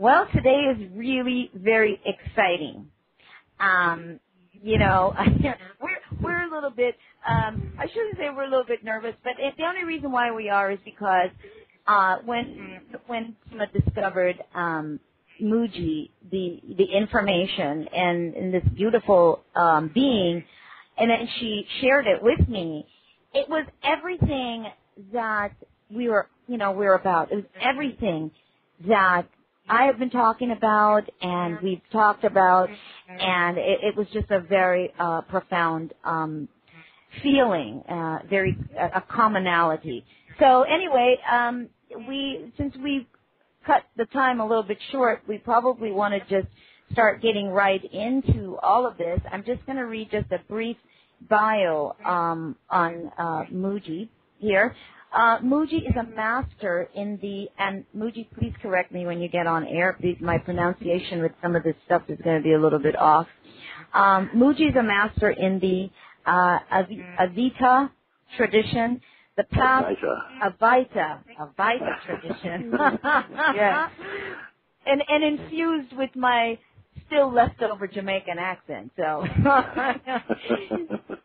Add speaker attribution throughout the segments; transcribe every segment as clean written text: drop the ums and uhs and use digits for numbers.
Speaker 1: Well, today is really very exciting. You know, we're a little bit. I shouldn't say we're a little bit nervous, but the only reason why we are is because when Tima discovered Mooji, the information and this beautiful being, and then she shared it with me. It was everything that we were about. It was everything that I have been talking about and we've talked about, and it was just a very profound feeling, a commonality. So anyway, since we cut the time a little bit short, we probably want to just start getting right into all of this. I'm just going to read just a brief bio on Mooji here. Mooji is a master in and Mooji, please correct me when you get on air. My pronunciation with some of this stuff is going to be a little bit off. Mooji is a master in the Advaita tradition, the path Advaita tradition. Yes. And infused with my still leftover Jamaican accent. So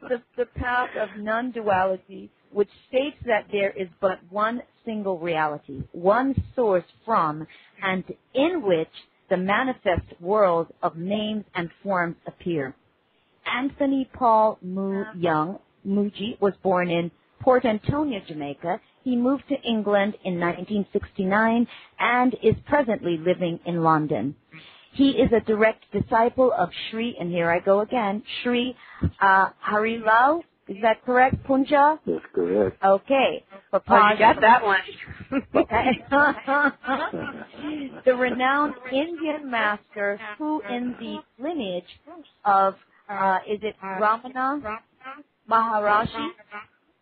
Speaker 1: the path of non-duality, which states that there is but one single reality, one source from and in which the manifest world of names and forms appear. Anthony Paul Young, Mooji, was born in Port Antonio, Jamaica. He moved to England in 1969 and is presently living in London. He is a direct disciple of Sri, and here I go again, Sri Harilal. Is that correct, Punja?
Speaker 2: That's correct.
Speaker 1: Okay.
Speaker 3: You got that one.
Speaker 1: The renowned Indian master who in the lineage of, is it Ramana Maharishi?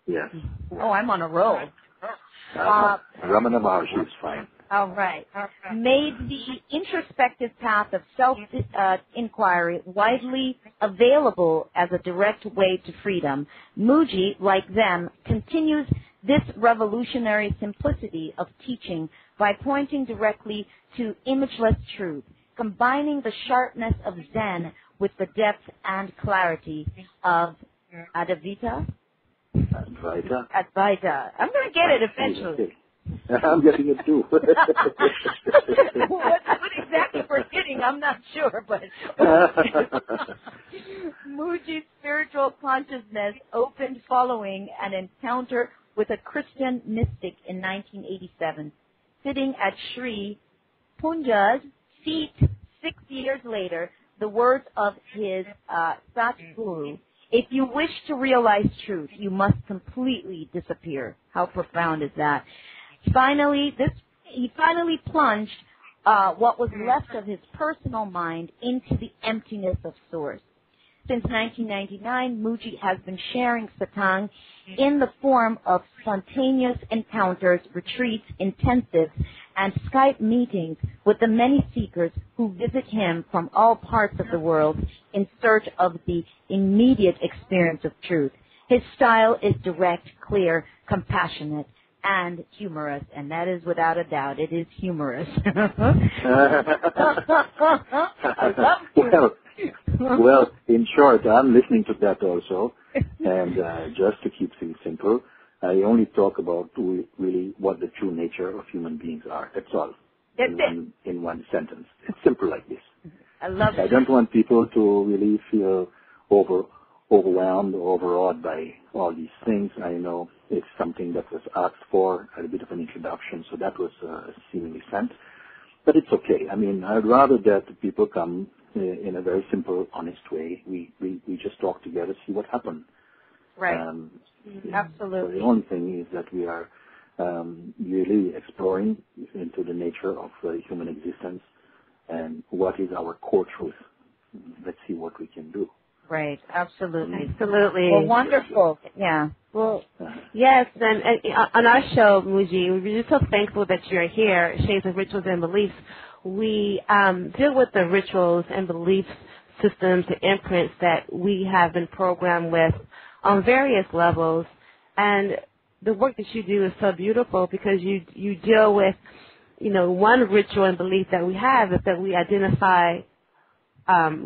Speaker 2: Yes.
Speaker 1: Oh, I'm on a roll.
Speaker 2: Ramana Maharishi is fine.
Speaker 1: All right. Made the introspective path of self-inquiry widely available as a direct way to freedom. Mooji, like them, continues this revolutionary simplicity of teaching by pointing directly to imageless truth, combining the sharpness of Zen with the depth and clarity of Advaita. Advaita. I'm going to get it eventually.
Speaker 2: I'm getting it too.
Speaker 1: what exactly we're getting, I'm not sure, but Mooji's spiritual consciousness opened following an encounter with a Christian mystic in 1987. Sitting at Sri Punja's feet 6 years later, the words of his Satguru, "If you wish to realize truth, you must completely disappear." How profound is that? He finally plunged what was left of his personal mind into the emptiness of source. Since 1999, Mooji has been sharing Satang in the form of spontaneous encounters, retreats, intensives, and Skype meetings with the many seekers who visit him from all parts of the world in search of the immediate experience of truth. His style is direct, clear, compassionate, and humorous, and that is without a doubt, it is humorous. I love humor.
Speaker 2: Well, in short, I'm listening to that also, and just to keep things simple, I only talk about really what the true nature of human beings are. That's all. In one sentence. It's simple like this.
Speaker 1: I love it.
Speaker 2: I don't want people to really feel overwhelmed or overawed by all these things. I know it's something that was asked for, a bit of an introduction, so that was seemingly sent. But it's okay. I mean, I'd rather that people come in a very simple, honest way. We just talk together, see what happened.
Speaker 1: Right. Absolutely.
Speaker 2: So the only thing is that we are really exploring into the nature of human existence and what is our core truth. Let's see what we can do.
Speaker 1: Right. Absolutely.
Speaker 3: Absolutely.
Speaker 1: Well, wonderful. Yeah.
Speaker 3: Well, yes, and on our show, Mooji, we're just so thankful that you're here, Shades of Rituals and Beliefs. We deal with the rituals and belief systems and imprints that we have been programmed with on various levels. And the work that you do is so beautiful because you deal with one ritual and belief that we have is that we identify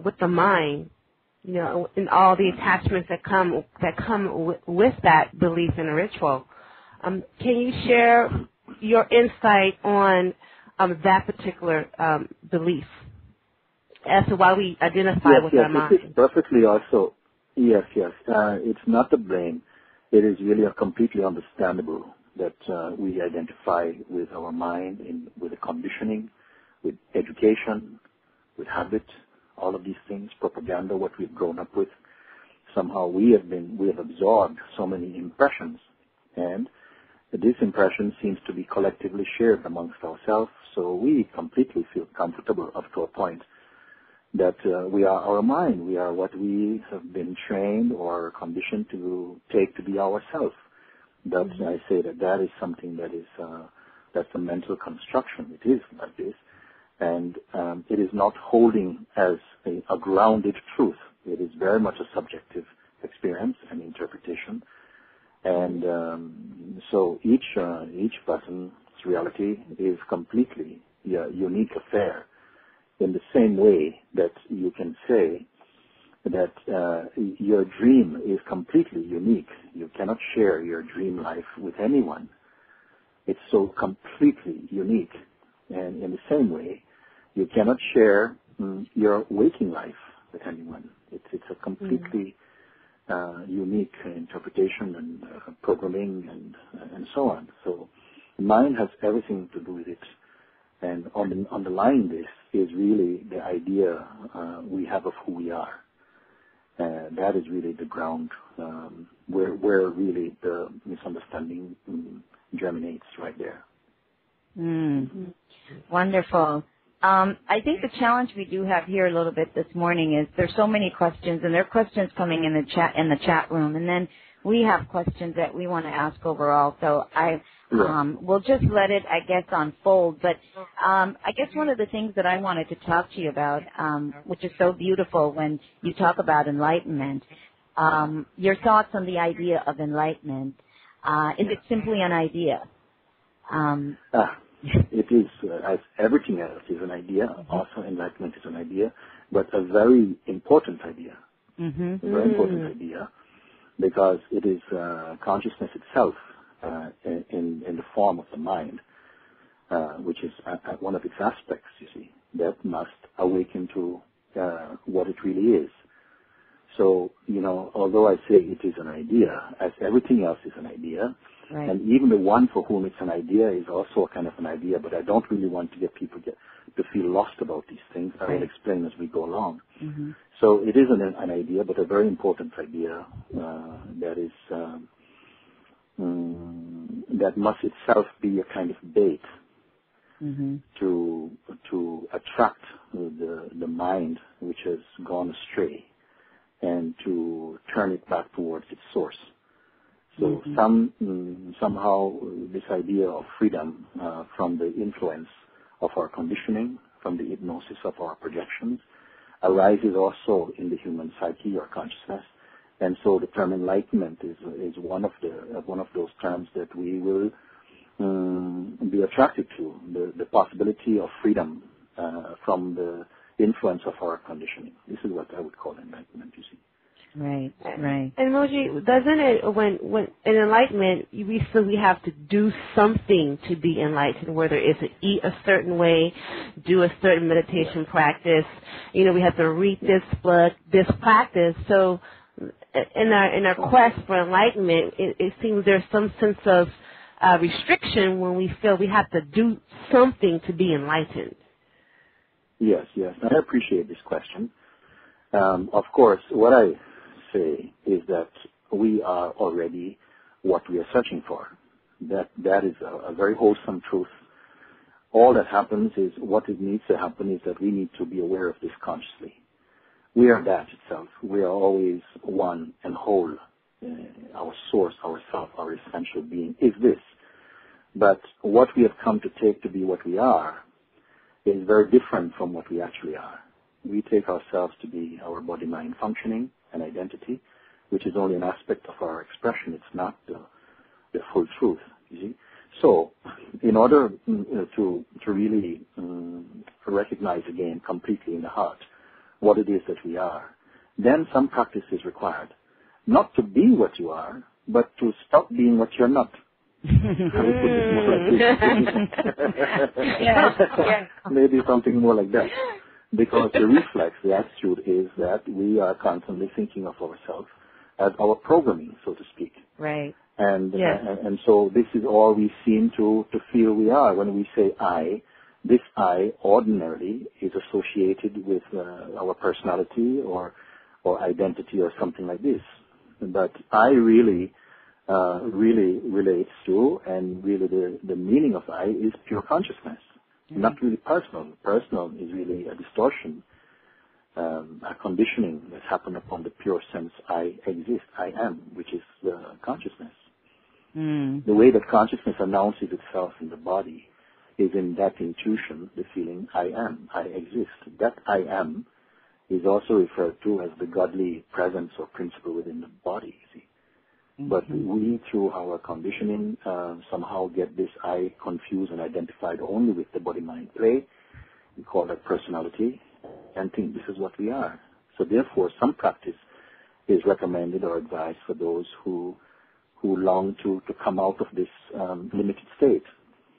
Speaker 3: with the mind, and all the attachments that come with that belief in a ritual. Can you share your insight on that particular belief as to why we identify with our mind?
Speaker 2: Yes, it is perfectly also. Yes. It's not the brain. It is really completely understandable that we identify with our mind, with the conditioning, with education, with habit, all of these things, propaganda, what we've grown up with. Somehow we have absorbed so many impressions, and this impression seems to be collectively shared amongst ourselves, so we completely feel comfortable up to a point that we are our mind. We are what we have been trained or conditioned to take to be ourselves. That's, I say that is something that is, that's a mental construction. It is like this. And it is not holding as a grounded truth. It is very much a subjective experience and interpretation. And so each person's reality is completely a unique affair, in the same way that you can say that your dream is completely unique. You cannot share your dream life with anyone. It's so completely unique. And in the same way, you cannot share your waking life with anyone. It's a completely unique interpretation and programming and so on. So mind has everything to do with it. And underlying this is really the idea we have of who we are. That is really the ground where really the misunderstanding germinates right there.
Speaker 1: Wonderful. I think the challenge we do have here a little bit this morning is there's so many questions, and there are questions coming in the chat room, and then we have questions that we want to ask overall. So we'll just let it, I guess, unfold. But I guess one of the things that I wanted to talk to you about, which is so beautiful when you talk about enlightenment, your thoughts on the idea of enlightenment. Is it simply an idea?
Speaker 2: It is, as everything else is an idea, also enlightenment is an idea, but a very important idea. A very important idea, because it is consciousness itself in the form of the mind, which is one of its aspects, you see, that must awaken to what it really is. So, although I say it is an idea, as everything else is an idea, right. And even the one for whom it's an idea is also a kind of an idea, but I don't really want to get people to feel lost about these things. I will explain as we go along. So it is an idea, but a very important idea that is that must itself be a kind of bait to attract the mind which has gone astray, and to turn it back towards its source. So somehow this idea of freedom from the influence of our conditioning, from the hypnosis of our projections, arises also in the human psyche or consciousness. And so the term enlightenment is one of those terms that we will be attracted to, the possibility of freedom from the influence of our conditioning. This is what I would call enlightenment, you see.
Speaker 1: Right.
Speaker 3: And Mooji, doesn't it, when in enlightenment, we feel we have to do something to be enlightened, whether it's to eat a certain way, do a certain meditation practice, we have to read this book, this practice. So in our quest for enlightenment, it seems there's some sense of restriction when we feel we have to do something to be enlightened.
Speaker 2: Yes. I appreciate this question. Of course, what I say is that we are already what we are searching for. That is a very wholesome truth. All that happens is, what it needs to happen is that we need to be aware of this consciously. We are that itself. We are always one and whole. Our source, our self, our essential being is this. But what we have come to take to be what we are is very different from what we actually are. We take ourselves to be our body-mind functioning and identity, which is only an aspect of our expression. It's not the full truth, you see. So, in order to really recognize again completely in the heart what it is that we are, then some practice is required. Not to be what you are, but to stop being what you're not. Maybe something more like that. Because the reflex, the attitude is that we are constantly thinking of ourselves as our programming, so to speak.
Speaker 1: Right.
Speaker 2: And so this is all we seem to feel we are. When we say I, this I ordinarily is associated with our personality or identity or something like this. But I really relates to, and really the meaning of I is pure consciousness, not really personal. Personal is really a distortion, a conditioning that's happened upon the pure sense I exist, I am, which is consciousness. The way that consciousness announces itself in the body is in that intuition, the feeling I am, I exist. That I am is also referred to as the godly presence or principle within the body, you see. But we, through our conditioning, somehow get this I confused and identified only with the body-mind play. We call that personality and think this is what we are. So therefore, some practice is recommended or advised for those who long to come out of this limited state.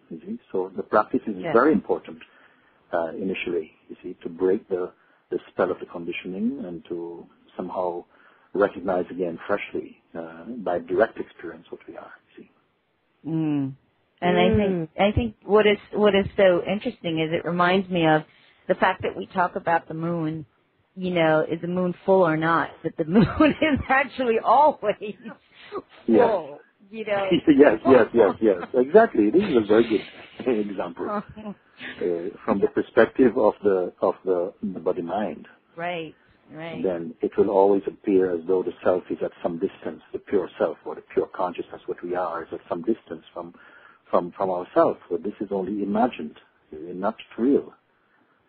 Speaker 2: You see? So the practice is very important initially, you see, to break the spell of the conditioning and to somehow recognize again freshly by direct experience what we are. You see.
Speaker 1: And I think what is so interesting is it reminds me of the fact that we talk about the moon. You know, is the moon full or not? That the moon is actually always full. You know. yes. Exactly. This is a very good example from the perspective of the body mind. Right. Then it will always appear as though the self is at some distance. The pure self or the pure consciousness, what we are, is at some distance from ourselves. But this is only imagined, not real.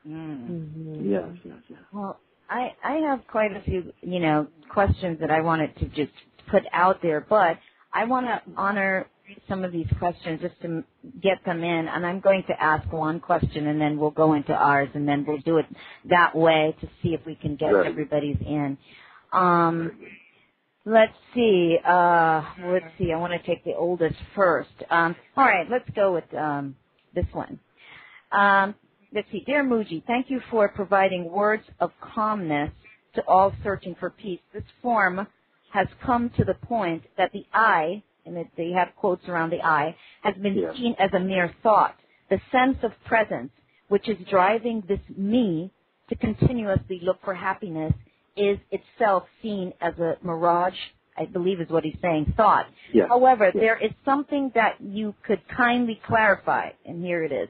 Speaker 1: Yes. Well, I have quite a few, questions that I wanted to just put out there, but I want to honor some of these questions just to get them in, and I'm going to ask one question, and then we'll go into ours, and then we'll do it that way to see if we can get everybody's in. Let's see. I want to take the oldest first. All right, let's go with this one. Let's see. Dear Mooji, thank you for providing words of calmness to all searching for peace. This form has come to the point that the I, and they have quotes around the I, has been seen as a mere thought. The sense of presence, which is driving this me to continuously look for happiness, is itself seen as a mirage, I believe is what he's saying, thought. However, there is something that you could kindly clarify, and here it is.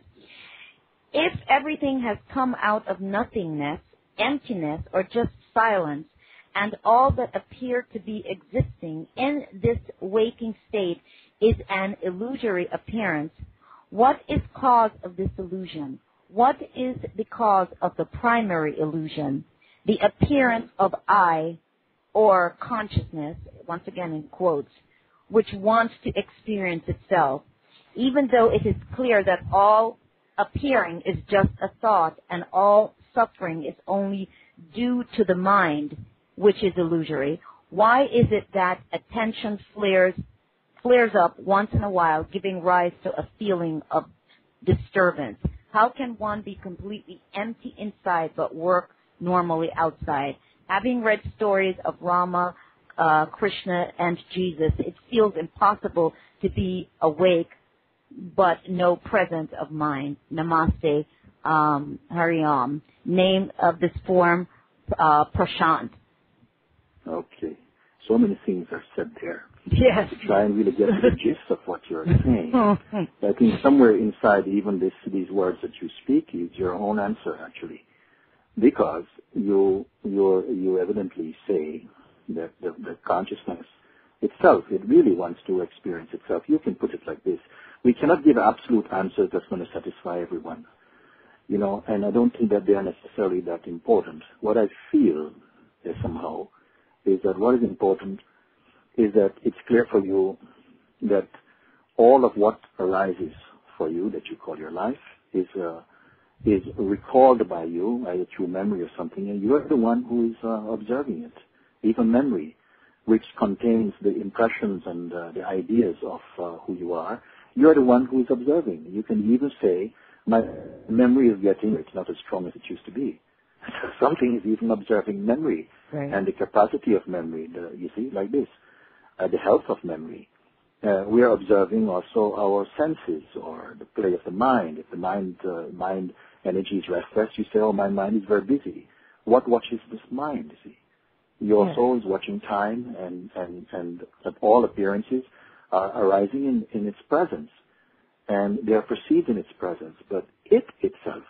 Speaker 1: If everything has come out of nothingness, emptiness, or just silence, and all that appear to be existing in this waking state is an illusory appearance, what is cause of this illusion? What is the cause of the primary illusion? The appearance of I, or consciousness, once again in quotes, which wants to experience itself, even though it is clear that all appearing is just a thought and all suffering is only due to the mind, which is illusory. Why is it that attention flares up once in a while, giving rise to a feeling of disturbance? How can one be completely empty inside but work normally outside? Having read stories of Rama, Krishna, and Jesus, it feels impossible to be awake but no presence of mind. Namaste, Hari Om. Name of this form, Prashant.
Speaker 2: Okay. So many things are said there.
Speaker 1: Yes.
Speaker 2: To try and really get to the gist of what you're saying. I think somewhere inside even these words that you speak is your own answer, actually. Because you evidently say that the consciousness itself, it really wants to experience itself. You can put it like this. We cannot give absolute answers that's going to satisfy everyone. And I don't think that they are necessarily that important. What I feel is somehow is that what is important is that it's clear for you that all of what arises for you that you call your life is recalled by you, either through memory or something, and you're the one who is observing it. Even memory, which contains the impressions and the ideas of who you are, you're the one who is observing. You can even say, my memory is it's not as strong as it used to be. Something is even observing memory and the capacity of memory, you see, like this, the health of memory. We are observing also our senses or the play of the mind. If the mind energy is restless, you say, oh, my mind is very busy. What watches this mind, you see? Your soul is watching time and all appearances are arising in its presence. And they are perceived in its presence. But it itself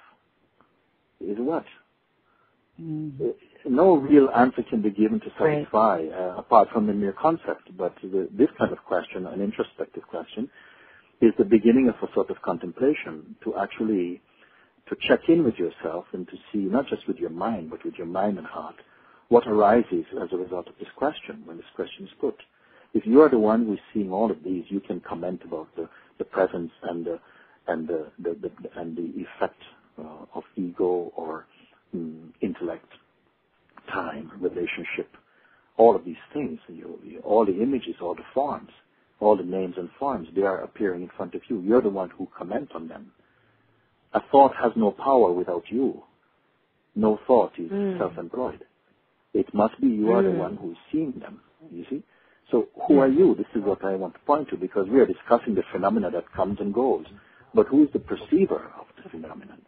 Speaker 2: is what? No real answer can be given to satisfy apart from the mere concept. But this kind of question, an introspective question, is the beginning of a sort of contemplation to actually to check in with yourself and to see, not just with your mind, but with your mind and heart, what arises as a result of this question when this question is put. If you are the one who is seeing all of these, you can comment about the presence and the effect of ego or intellect, time, relationship, all of these things, all the images, all the forms, all the names and forms, they are appearing in front of you. You're the one who comment on them. A thought has no power without you. No thought is self-employed. It must be you are the one who is seeing them, you see. So who are you? This is what I want to point to, because we are discussing the phenomena that comes and goes. But who is the perceiver of the phenomenon?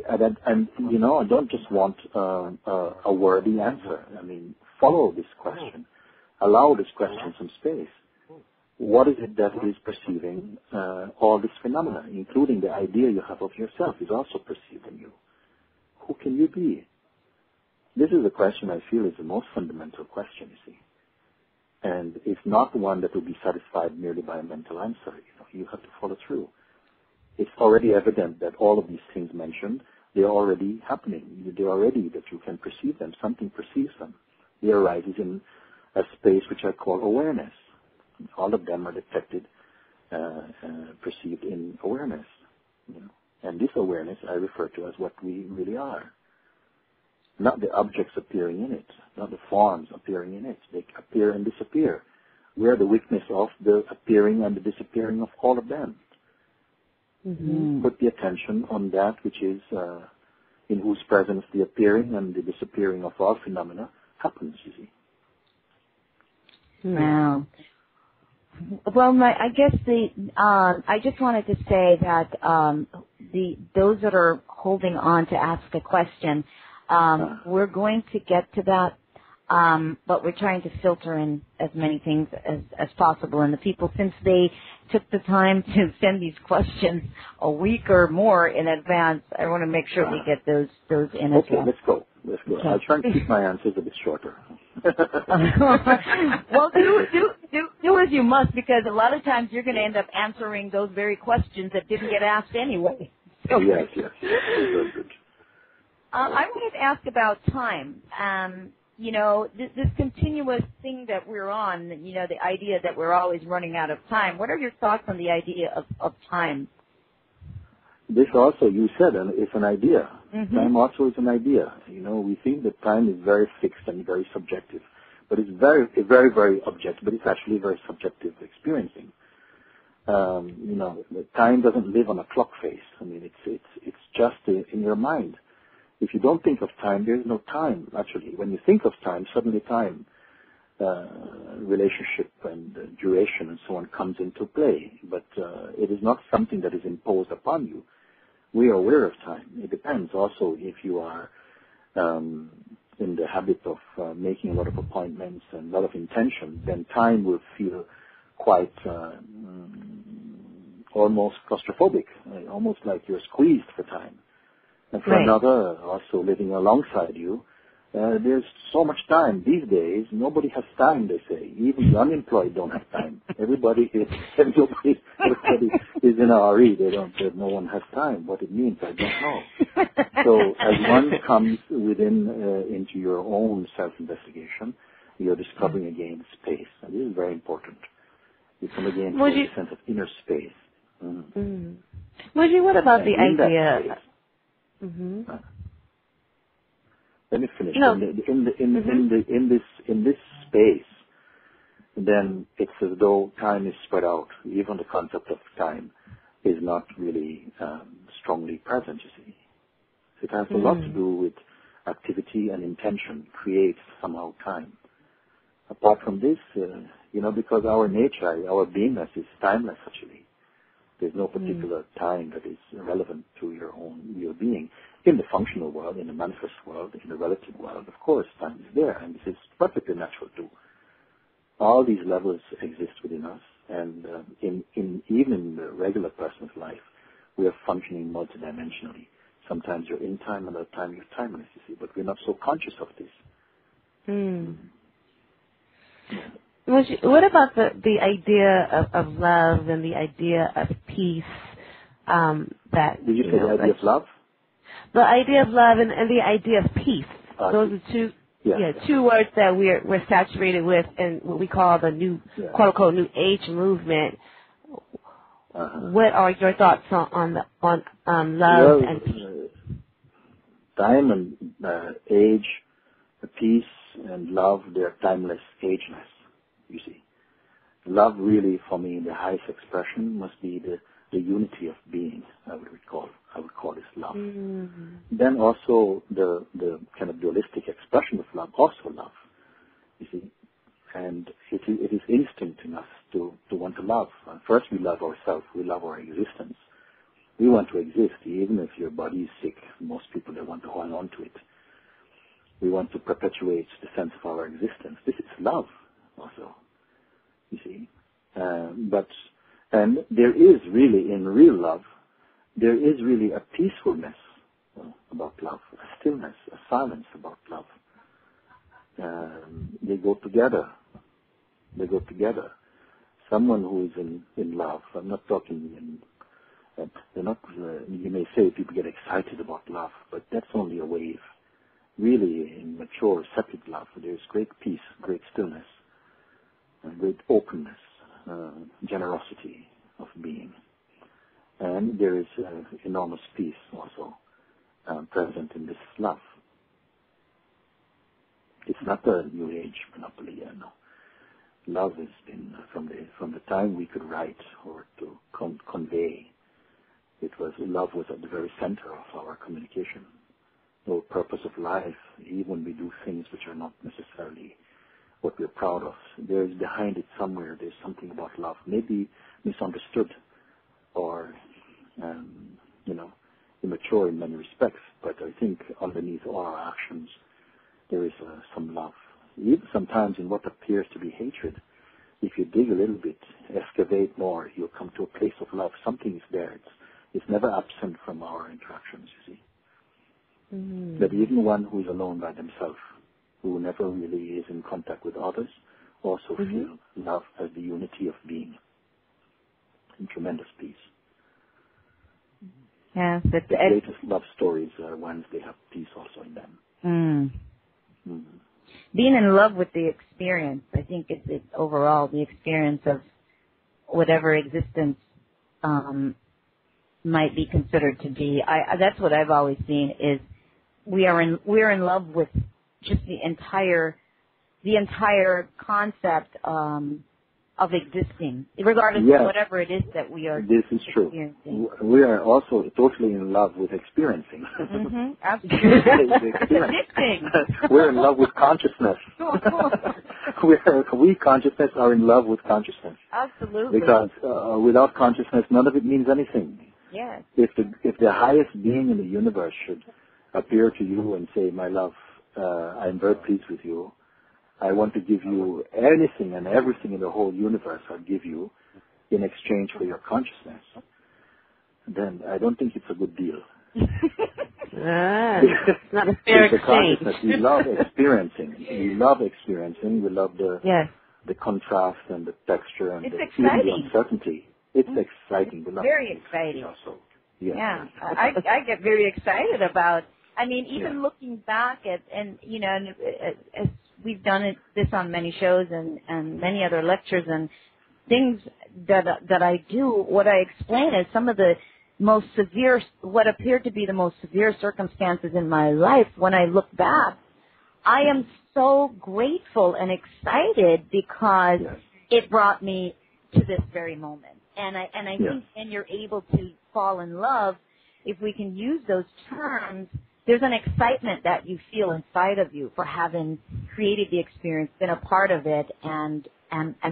Speaker 2: And you know, I don't just want a worthy answer. I mean, follow this question. Allow this question some space. What is it that is perceiving all this phenomena, including the idea you have of yourself is also perceiving you? Who can you be? This is a question I feel is the most fundamental question, you see. And it's not one that will be satisfied merely by a mental answer. You know, you have to follow through. It's already evident that all of these things mentioned, they're already happening. They're already that you can perceive them. Something perceives them. They arises in a space which I call awareness. All of them are detected, perceived in awareness. You know. And this awareness I refer to as what we really are. Not the objects appearing in it, not the forms appearing in it. They appear and disappear. We are the witness of the appearing and the disappearing of all of them. Put the attention on that which is in whose presence the appearing and the disappearing of all phenomena happens, you see.
Speaker 1: Wow. Well, I guess I just wanted to say that those that are holding on to ask a question, we're going to get to that, but we're trying to filter in as many things as possible. And the people, since they took the time to send these questions a week or more in advance, I want to make sure we get those in as well.
Speaker 2: Let's go. Okay. I'll try and keep my answers a bit shorter.
Speaker 1: Well, do as you must, because a lot of times you're going to end up answering those very questions that didn't get asked anyway. So,
Speaker 2: yes. Very good.
Speaker 1: I wanted to ask about time. You know, this continuous thing that we're on, you know, the idea that we're always running out of time. What are your thoughts on the idea of time?
Speaker 2: This also, you said, it's an idea. Time also is an idea. You know, we think that time is very fixed and very subjective. But it's very, very objective, but it's actually very subjective experiencing. You know, time doesn't live on a clock face. I mean, it's just in your mind. If you don't think of time, there is no time, actually. When you think of time, suddenly time, relationship and duration and so on comes into play. But it is not something that is imposed upon you. We are aware of time. It depends also if you are in the habit of making a lot of appointments and a lot of intention, then time will feel quite almost claustrophobic, almost like you're squeezed for time. And for another, also living alongside you, there's so much time. These days, nobody has time, they say. Even the unemployed don't have time. Everybody is in a RE. No one has time. What it means, I don't know. So as one comes into your own self-investigation, you're discovering again space. And this is very important. You come again to
Speaker 3: Mooji,
Speaker 2: a sense of inner space.
Speaker 3: Mooji, what about the
Speaker 2: in
Speaker 3: idea?
Speaker 2: That space, let me finish. In this space, then it's as though time is spread out. Even the concept of time is not really strongly present, you see. It has a lot to do with activity and intention creates somehow time. Apart from this, because our nature, our beingness is timeless actually. There's no particular time that is relevant to your being. In the functional world, in the manifest world, in the relative world, of course, time is there, and this is perfectly natural too. All these levels exist within us, and even in the regular person's life, we are functioning multidimensionally. Sometimes you're in time, another time you're timeless, you see, but we're not so conscious of this.
Speaker 3: What about the idea of love and the idea of peace?
Speaker 2: Did you say the idea of love?
Speaker 3: The idea of love and the idea of peace. Those are two words that we're saturated with in what we call the new, quote unquote, new age movement. What are your thoughts on love and peace?
Speaker 2: Time and age, peace and love, they're timeless, ageless, you see. Love really, for me, the highest expression must be the unity of being, I would call this love. Then also the kind of dualistic expression of love, also love, you see. And it is instinct in us to want to love. First we love ourselves, we love our existence. We want to exist, even if your body is sick. Most people, they want to hold on to it. We want to perpetuate the sense of our existence. This is love also, you see. And there is really, in real love, there is really a peacefulness about love, a stillness, a silence about love. They go together. They go together. Someone who is in love, I'm not talking they're not, you may say people get excited about love, but that's only a wave. Really, in mature, separate love, there's great peace, great stillness, great openness, generosity of being. And there is enormous peace also present in this love. It's not a new age monopoly, no. Love has been, from the time we could write or to convey, love was at the very center of our communication. The purpose of life, even when we do things which are not necessarily what we're proud of, there's behind it somewhere, there's something about love, maybe misunderstood or, immature in many respects, but I think underneath all our actions, there is some love. Even sometimes in what appears to be hatred, if you dig a little bit, excavate more, you'll come to a place of love. Something is there. It's never absent from our interactions, you see. That even one who is alone by themselves, who never really is in contact with others, also feel love as the unity of being in tremendous peace.
Speaker 1: Yeah,
Speaker 2: the greatest love stories are ones they have peace also in them.
Speaker 1: Being in love with the experience, I think it's overall the experience of whatever existence might be considered to be. That's what I've always seen is we're in love with just the entire concept of existing, regardless of whatever it is that we are experiencing. This is true.
Speaker 2: We are also totally in love with experiencing.
Speaker 1: Absolutely. It's addicting.
Speaker 2: We're in love with consciousness. We consciousness are in love with consciousness.
Speaker 1: Absolutely.
Speaker 2: Because without consciousness, none of it means anything.
Speaker 1: Yes.
Speaker 2: If the highest being in the universe should appear to you and say, "My love, I'm very pleased with you. I want to give you anything and everything in the whole universe I'll give you in exchange for your consciousness," then I don't think it's a good deal.
Speaker 3: It's not a fair exchange.
Speaker 2: We love experiencing. We love experiencing. We love the contrast and the texture and the uncertainty. It's exciting. We love
Speaker 1: very exciting.
Speaker 2: Also.
Speaker 1: Yeah. I get very excited about. I mean, even looking back at as we've done this on many shows and many other lectures, and things that I do, what I explain is some of the most severe, what appeared to be the most severe circumstances in my life. When I look back, I am so grateful and excited because it brought me to this very moment. And I think when you're able to fall in love, if we can use those terms, there's an excitement that you feel inside of you for having created the experience, been a part of it, and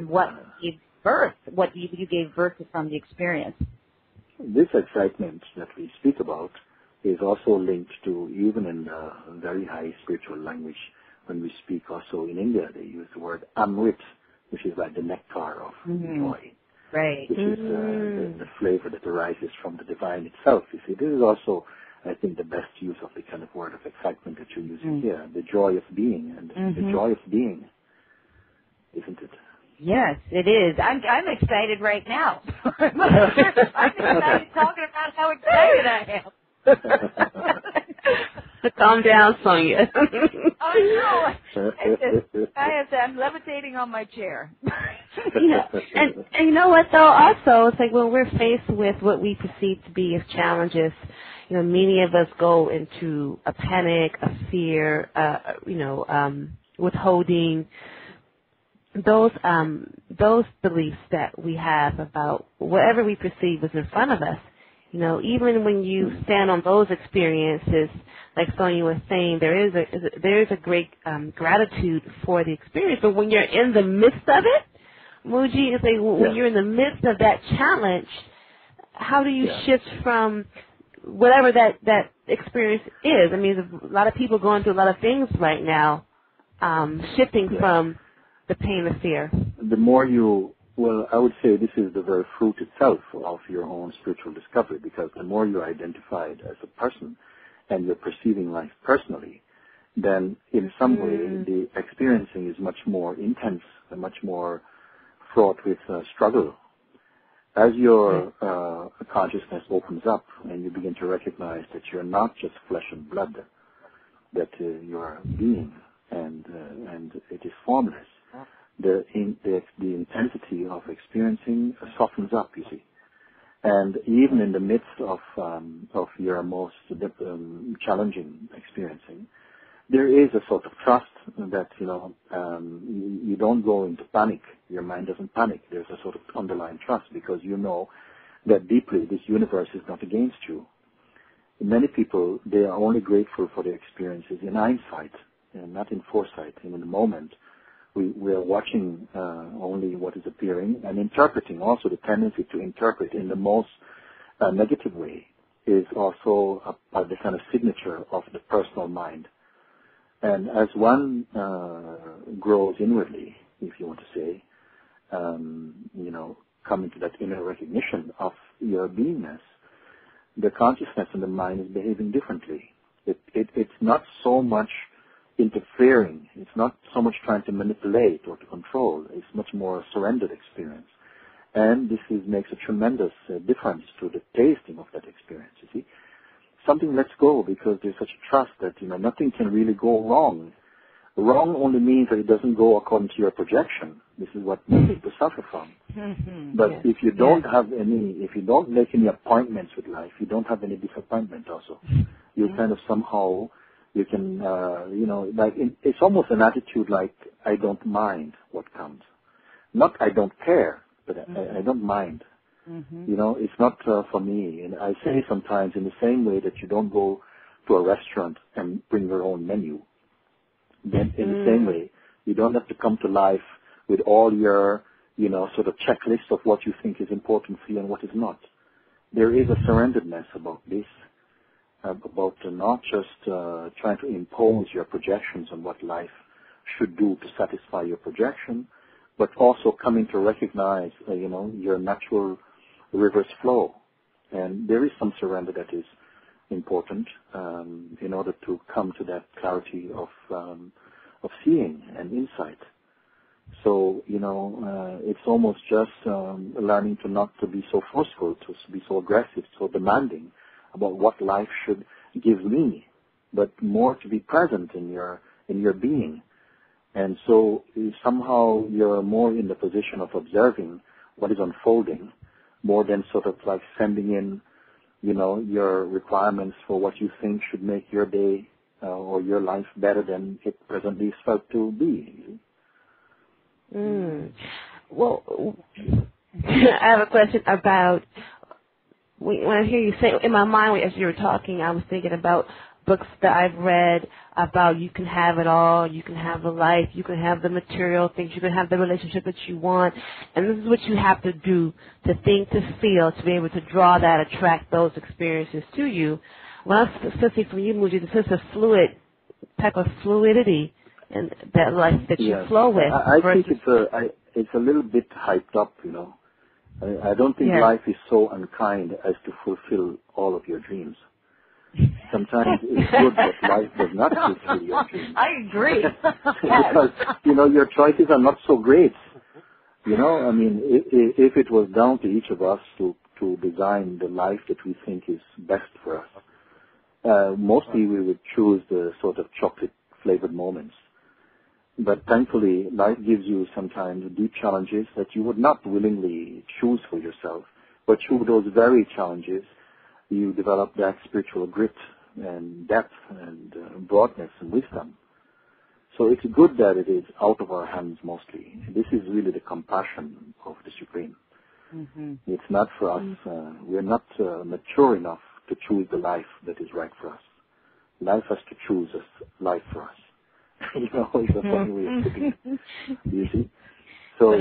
Speaker 1: what gave birth, what you gave birth to from the experience.
Speaker 2: This excitement that we speak about is also linked to, even in the very high spiritual language, when we speak also in India, they use the word amrit, which is like the nectar of joy.
Speaker 1: Right.
Speaker 2: Which is the flavor that arises from the divine itself. You see, this is also, I think, the best use of the kind of word of excitement that you're using here, the joy of being, and the joy of being, isn't it?
Speaker 1: Yes, it is. I'm excited right now. I'm excited talking about how excited I am.
Speaker 3: Calm down, Sonia.
Speaker 1: Oh no! I'm levitating on my chair.
Speaker 3: And you know what though? Also, it's like when we're faced with what we perceive to be as challenges, many of us go into a panic, a fear, withholding. Those beliefs that we have about whatever we perceive is in front of us. Even when you stand on those experiences, like Sonia was saying, there is a great gratitude for the experience. But when you're in the midst of it, Mooji, it's like when you're in the midst of that challenge, how do you shift from whatever that experience is? I mean, there's a lot of people going through a lot of things right now, shifting from the pain of fear.
Speaker 2: The more I would say this is the very fruit itself of your own spiritual discovery, because the more you're identified as a person and you're perceiving life personally, then in some way the experiencing is much more intense and much more fraught with struggle. As your consciousness opens up and you begin to recognize that you're not just flesh and blood, that you're a being and it is formless, the intensity of experiencing softens up, you see. And even in the midst of your most challenging experiencing, there is a sort of trust that, you don't go into panic. Your mind doesn't panic. There's a sort of underlying trust because you know that deeply this universe is not against you. Many people, they are only grateful for their experiences in hindsight and not in foresight. And in the moment, we are watching only what is appearing and interpreting. Also, the tendency to interpret in the most negative way is also the kind of signature of the personal mind. And as one grows inwardly, if you want to say, coming to that inner recognition of your beingness, the consciousness and the mind is behaving differently. It's not so much interfering. It's not so much trying to manipulate or to control. It's much more a surrendered experience. And this makes a tremendous difference to the tasting of that experience, you see. Something lets go because there's such a trust that, nothing can really go wrong. Wrong only means that it doesn't go according to your projection. This is what people suffer from. But if you don't if you don't make any appointments with life, you don't have any disappointment also. You kind of somehow, you can, it's almost an attitude like, I don't mind what comes. Not I don't care, but I don't mind. It's not for me. And I say sometimes in the same way that you don't go to a restaurant and bring your own menu. Then in the same way, you don't have to come to life with all your, sort of checklist of what you think is important for you and what is not. There is a surrenderedness about this, about not just trying to impose your projections on what life should do to satisfy your projection, but also coming to recognize, your natural river's flow. And there is some surrender that is important in order to come to that clarity of seeing and insight. So, it's almost just learning to not to be so forceful, to be so aggressive, so demanding about what life should give me, but more to be present in your being. And so somehow you're more in the position of observing what is unfolding, more than sort of like sending in, your requirements for what you think should make your day or your life better than it presently is felt to be.
Speaker 3: Well, I have a question about, when I hear you say, in my mind as you were talking, I was thinking about books that I've read about you can have it all, you can have the life, you can have the material things, you can have the relationship that you want, and this is what you have to do, to think, to feel, to be able to draw that, attract those experiences to you. Well, specifically for you, Mooji, this is a fluid type of fluidity and that life that you flow with.
Speaker 2: I think it's a little bit hyped up, I don't think life is so unkind as to fulfill all of your dreams. Sometimes it's good that life does not fulfill your dreams.
Speaker 1: I agree.
Speaker 2: Because, your choices are not so great. If it was down to each of us to design the life that we think is best for us, mostly we would choose the sort of chocolate-flavored moments. But thankfully, life gives you sometimes deep challenges that you would not willingly choose for yourself. But through those very challenges, you develop that spiritual grit and depth and broadness and wisdom. So it's good that it is out of our hands mostly. This is really the compassion of the Supreme. Mm-hmm. It's not for us. We're not mature enough to choose the life that is right for us. Life has to choose life for us. It's a funny way of putting it. You see? So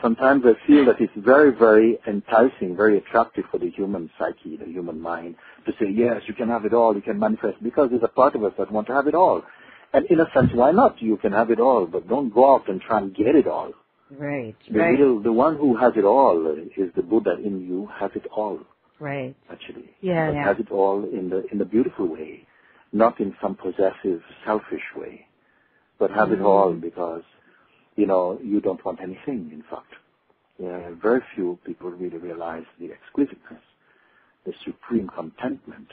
Speaker 2: sometimes I feel that it's very, very enticing, very attractive for the human psyche, the human mind, to say, yes, you can have it all, you can manifest, because there's a part of us that want to have it all. And in a sense, why not? You can have it all, but don't go out and try and get it all.
Speaker 1: Right.
Speaker 2: The one who has it all is the Buddha in you, has it all.
Speaker 1: Right.
Speaker 2: Actually.
Speaker 3: Yeah.
Speaker 2: Has it all in the beautiful way, not in some possessive, selfish way, but have it all because you don't want anything, in fact. Very few people really realize the exquisiteness, the supreme contentment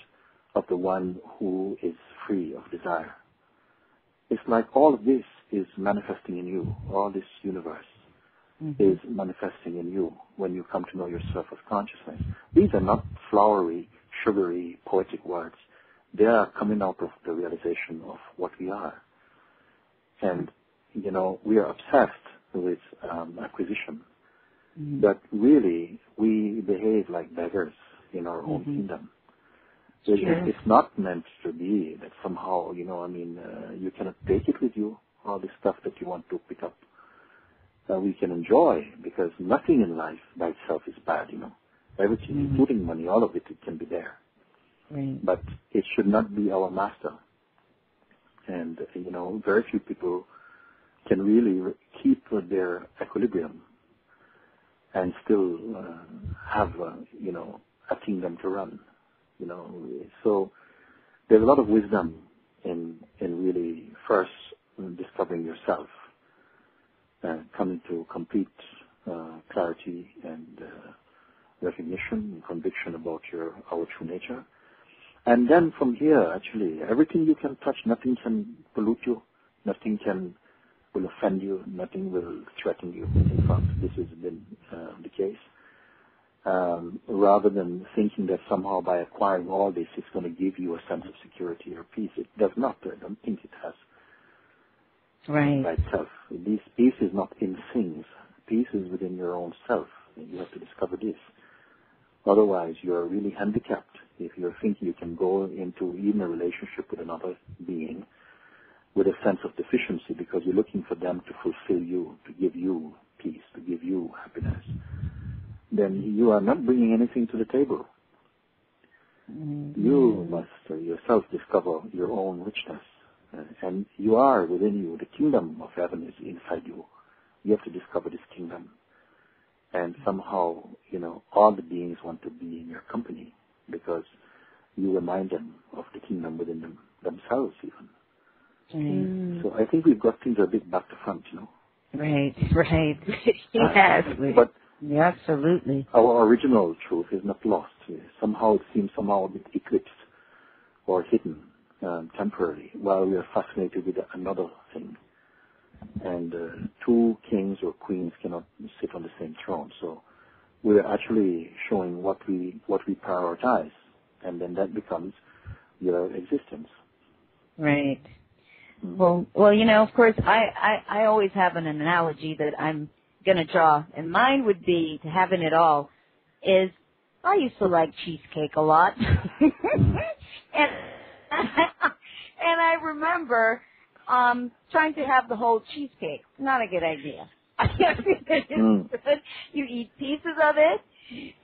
Speaker 2: of the one who is free of desire. It's like all of this is manifesting in you. All this universe is manifesting in you when you come to know yourself as consciousness. These are not flowery, sugary, poetic words. They are coming out of the realization of what we are. And we are obsessed with acquisition, but really we behave like beggars in our own kingdom. It's not meant to be that somehow, you cannot take it with you, all the stuff that you want to pick up. We can enjoy, because nothing in life by itself is bad, Everything, including money, all of it can be there.
Speaker 1: Right.
Speaker 2: But it should not be our master. And, very few people can really keep their equilibrium and still have, a kingdom to run. So there's a lot of wisdom in really first discovering yourself, coming to complete clarity and recognition and conviction about our true nature. And then from here, actually, everything you can touch, nothing can pollute you, nothing will offend you, nothing will threaten you. In fact, this has been the case. Rather than thinking that somehow by acquiring all this, it's going to give you a sense of security or peace. It does not. I don't think it has.
Speaker 1: Right.
Speaker 2: By itself. Peace is not in things. Peace is within your own self. And you have to discover this. Otherwise, you're really handicapped if you're thinking you can go into even a relationship with another being with a sense of deficiency because you're looking for them to fulfill you, to give you peace, to give you happiness. Then you are not bringing anything to the table. You must yourself discover your own richness. And you are within you. The kingdom of heaven is inside you. You have to discover this kingdom. And somehow, all the beings want to be in your company because you remind them of the kingdom within themselves even. So I think we've got things a bit back to front,
Speaker 1: Right. Yes.
Speaker 2: But
Speaker 1: yeah, absolutely.
Speaker 2: Our original truth is not lost. Somehow it seems a bit eclipsed or hidden temporarily while we are fascinated with another thing. And two kings or queens cannot sit on the same throne. So we're actually showing what we prioritize, and then that becomes your existence.
Speaker 1: Right. Well, of course, I always have an analogy that I'm going to draw, and mine would be to having it all is I used to like cheesecake a lot. and I remember trying to have the whole cheesecake. Not a good idea. You eat pieces of it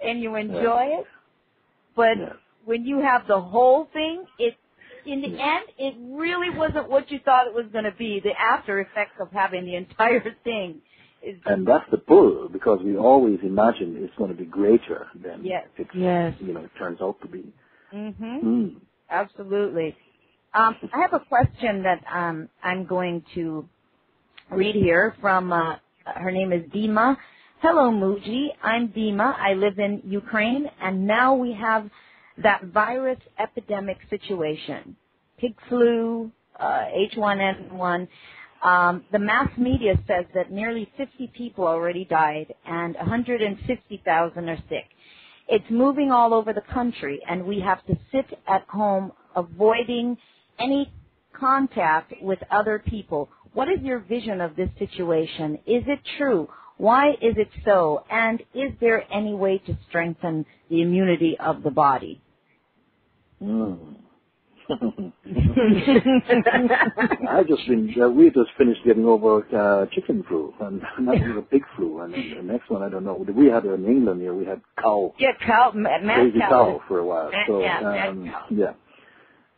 Speaker 1: and you enjoy it, but when you have the whole thing, in the end, it really wasn't what you thought it was going to be. The after effects of having the entire thing is...
Speaker 2: And that's the pull, because we always imagine it's going to be greater than it turns out to be.
Speaker 1: Absolutely. I have a question that I'm going to read here from, her name is Dima. Hello, Mooji. I'm Dima. I live in Ukraine, and now we have that virus epidemic situation. Pig flu, H1N1. The mass media says that nearly 50 people already died and 150,000 are sick. It's moving all over the country, and we have to sit at home avoiding any contact with other people. What is your vision of this situation? Is it true? Why is it so? And is there any way to strengthen the immunity of the body?
Speaker 2: We just finished getting over chicken flu, and not even a pig flu, and the next one I don't know. We had in England here. We had cow.
Speaker 1: Yeah,
Speaker 2: crazy cow for a while. So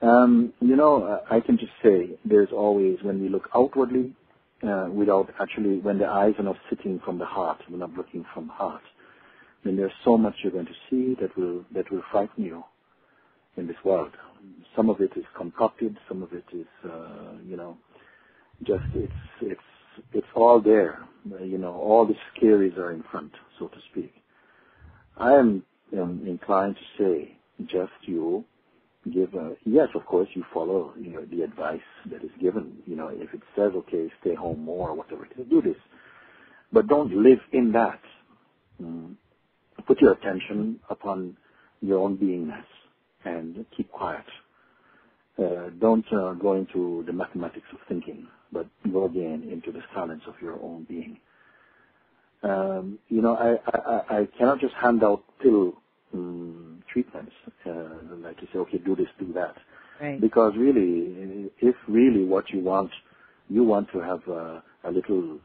Speaker 2: I can just say there's always, when we look outwardly, without actually, when the eyes are not sitting from the heart, we're not looking from heart, then there's so much you're going to see that will frighten you in this world. Some of it is concocted, some of it is, just it's all there. All the scaries are in front, so to speak. I am inclined to say, just you give yes, of course, you follow the advice that is given. If it says, okay, stay home more, or whatever it is, do this, but don't live in that. Put your attention upon your own beingness and keep quiet. Don't go into the mathematics of thinking, but go again into the silence of your own being. I cannot just hand out pill treatments, like you say, okay, do this, do that.
Speaker 1: Right.
Speaker 2: Because really, if really what you want to have a little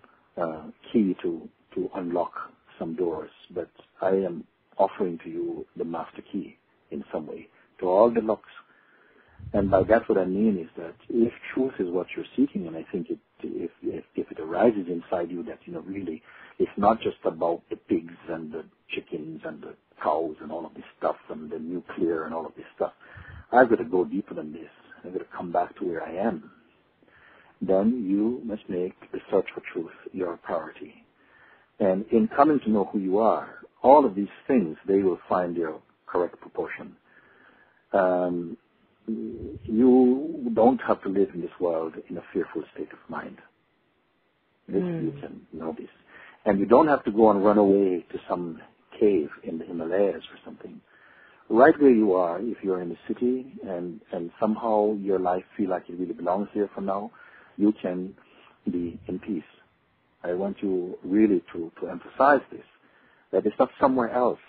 Speaker 2: key to unlock some doors, but I am offering to you the master key in some way to all the locks. And by that, what I mean is that if truth is what you're seeking, and I think if it arises inside you that, really, it's not just about the pigs and the chickens and the cows and all of this stuff and the nuclear and all of this stuff. I've got to go deeper than this. I've got to come back to where I am. Then you must make the search for truth your priority. And in coming to know who you are, all of these things, they will find their correct proportion. You don't have to live in this world in a fearful state of mind. This you can know this. And you don't have to go and run away to some cave in the Himalayas or something. Right where you are, if you're in the city and somehow your life feel like it really belongs here for now, you can be in peace. I want you really to emphasize this, that it's not somewhere else.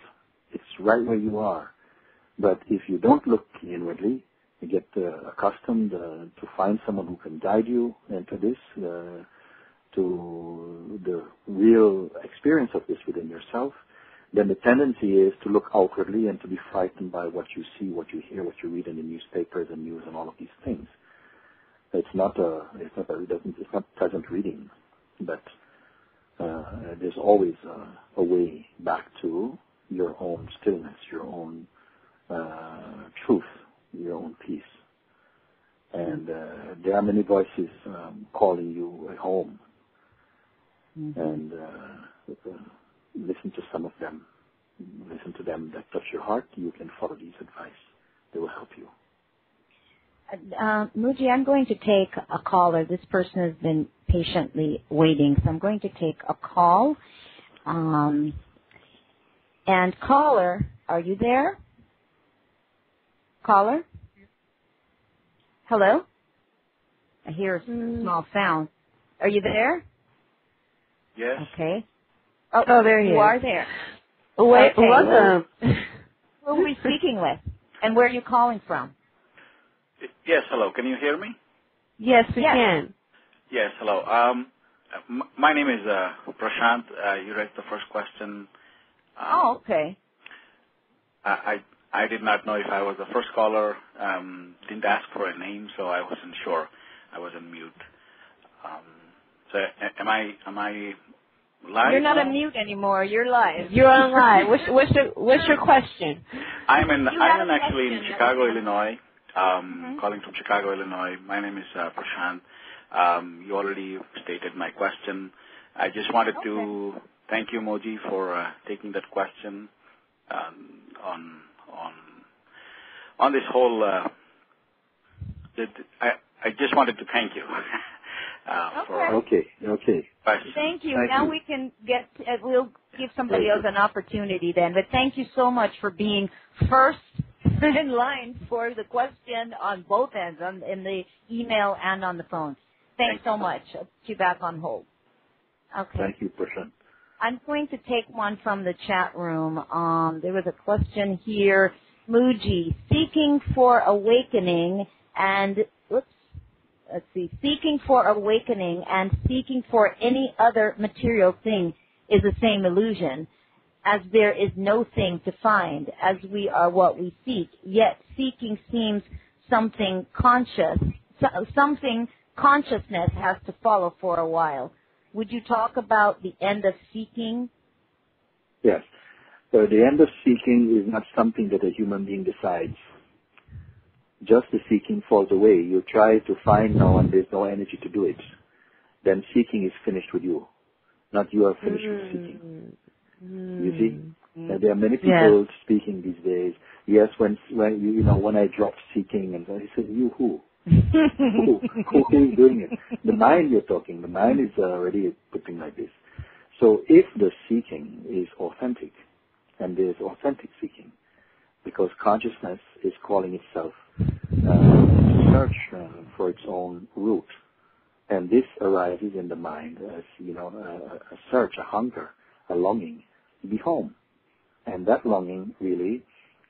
Speaker 2: It's right where you are. But if you don't look inwardly, you get accustomed to find someone who can guide you into this, to the real experience of this within yourself, then the tendency is to look outwardly and to be frightened by what you see, what you hear, what you read in the newspapers and news and all of these things. It's not pleasant reading, but there's always a way back to your own stillness, your own truth, your own peace. And there are many voices calling you at home. And listen to some of them. Listen to them that touch your heart. You can follow these advice. They will help you.
Speaker 1: Mooji, I'm going to take a caller. This person has been patiently waiting, so I'm going to take a call. And caller, are you there? Caller? Hello? I hear a small sound. Are you there?
Speaker 4: Yes.
Speaker 1: Okay.
Speaker 3: Oh, there he is.
Speaker 1: You are there.
Speaker 3: Wait,
Speaker 1: okay.
Speaker 3: welcome.
Speaker 1: Who are we speaking with? And where are you calling from?
Speaker 4: Yes, hello. Can you hear me?
Speaker 3: Yes, we can.
Speaker 4: Yes, hello. My name is Prashant. You read the first question.
Speaker 1: Okay.
Speaker 4: I did not know if I was the first caller. Didn't ask for a name, so I wasn't sure. I was on mute. So am I live?
Speaker 1: You're not on mute anymore. You're live.
Speaker 3: You're on live. What's your question?
Speaker 4: I'm actually in Chicago, Illinois. Calling from Chicago, Illinois. My name is Prashant. You already stated my question. I just wanted to thank you, Mooji, for taking that question on this whole. I just wanted to thank you.
Speaker 2: Okay.
Speaker 1: Thank you. Now we can get. We'll give somebody else an opportunity then. But thank you so much for being first in line for the question on both ends, in the email and on the phone. Thanks so much. I'll put you back on hold. Okay.
Speaker 2: Thank you, Prashant.
Speaker 1: I'm going to take one from the chat room. There was a question here. Mooji, seeking for awakening and, seeking for awakening and seeking for any other material thing is the same illusion, as there is no thing to find, as we are what we seek. Yet seeking seems something consciousness has to follow for a while. Would you talk about the end of seeking?
Speaker 2: Yes. So the end of seeking is not something that a human being decides. Just the seeking falls away. You try to find now and there's no energy to do it. Then seeking is finished with you. Not you are finished with seeking. You see? There are many people speaking these days. Yes, when I drop seeking, and I said, you who? who is doing it? The mind you're talking. The mind is already putting like this. So if the seeking is authentic, and there's authentic seeking, because consciousness is calling itself to search for its own root, and this arises in the mind as a search, a hunger, a longing to be home, and that longing really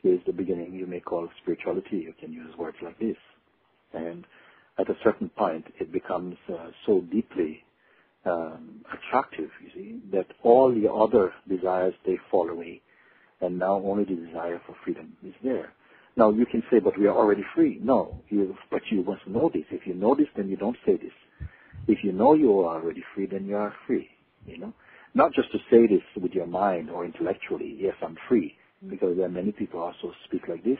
Speaker 2: is the beginning. You may call spirituality. You can use words like this. And at a certain point, it becomes so deeply attractive, you see, that all the other desires, they fall away. And now only the desire for freedom is there. Now you can say, but we are already free. No, but you must know this. If you know this, then you don't say this. If you know you are already free, then you are free, Not just to say this with your mind or intellectually, yes, I'm free, because there are many people also speak like this,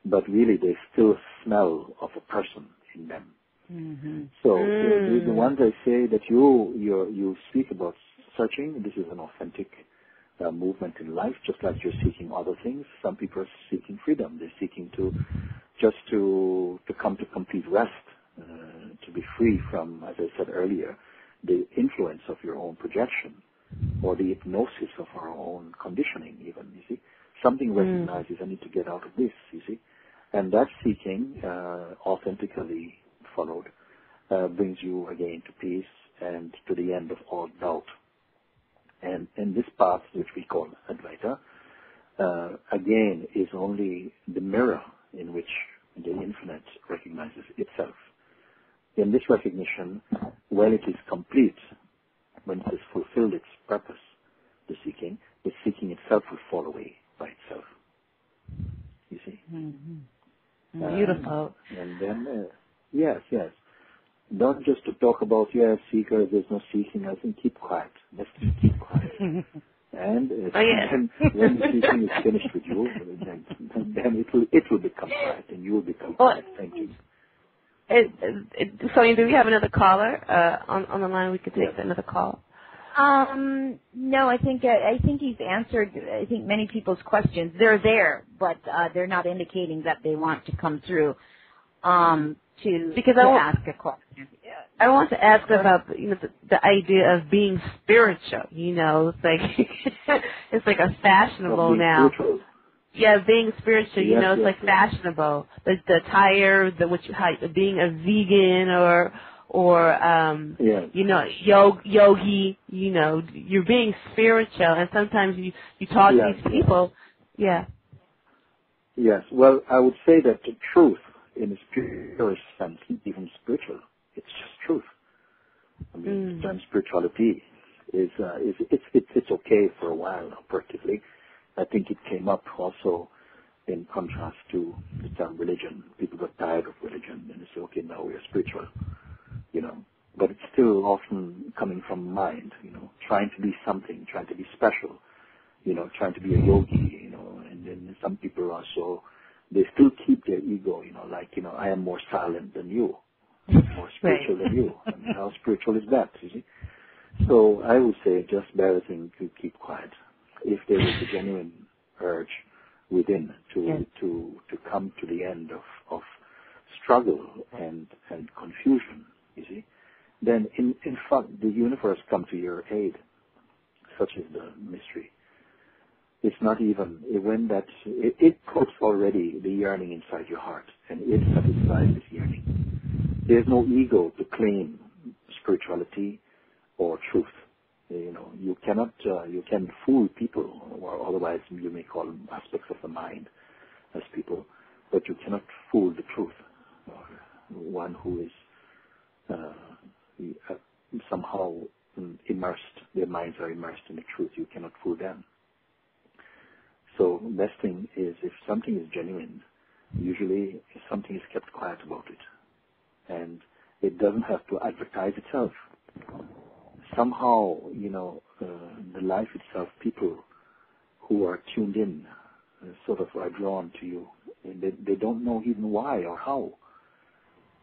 Speaker 2: but really they still smell of a person in them. Mm-hmm. So the ones I say that you speak about searching, this is an authentic movement in life, just like you're seeking other things. Some people are seeking freedom. They're seeking to come to complete rest, to be free from, as I said earlier, the influence of your own projection or the hypnosis of our own conditioning even, you see. Something recognizes I need to get out of this, you see. And that seeking, authentically followed, brings you again to peace and to the end of all doubt. And this path, which we call Advaita, again, is only the mirror in which the infinite recognizes itself. In this recognition, when it is complete, when it has fulfilled its purpose, the seeking itself will fall away by itself. You see?
Speaker 3: Mm-hmm. Beautiful.
Speaker 2: And then, yes. Not just to talk about, seekers, there's no seeking. I think keep quiet. Let's keep quiet. And when the seeking is finished with you, then it will become quiet, and you will become quiet. Thank you.
Speaker 3: Sonia, do we have another caller on the line? We could take another call.
Speaker 1: No, I think he's answered. I think many people's questions. They're there, but they're not indicating that they want to come through to ask a question.
Speaker 3: I want to ask about the idea of being spiritual. It's like it's like a fashionable now.
Speaker 2: Spiritual.
Speaker 3: Yeah, being spiritual.
Speaker 2: Yes,
Speaker 3: It's like fashionable. The attire, being a vegan or
Speaker 2: yes.
Speaker 3: yogi. You're being spiritual, and sometimes you talk to these people. Yeah.
Speaker 2: Yes. Well, I would say that the truth, in its purest sense, even spiritual, it's just truth. I mean, the term spirituality is it's okay for a while, practically. I think it came up also in contrast to the term religion. People got tired of religion and they say, okay, now we are spiritual, But it's still often coming from mind, trying to be something, trying to be special, trying to be a yogi, and then some people also, they still keep their ego, I am more silent than you, more spiritual than you. I mean, how spiritual is that, you see? So I would say just better thing to keep quiet. If there is a genuine urge within to come to the end of struggle and confusion, you see, then in fact the universe come to your aid, such is the mystery. It's not even when it puts already the yearning inside your heart, and it satisfies this yearning. There's no ego to claim spirituality or truth. You cannot, you can fool people, or otherwise you may call them aspects of the mind as people, but you cannot fool the truth. One who is somehow immersed, their minds are immersed in the truth, you cannot fool them. So best thing is if something is genuine, usually something is kept quiet about it. And it doesn't have to advertise itself. Somehow, the life itself, people who are tuned in sort of are drawn to you. And they don't know even why or how.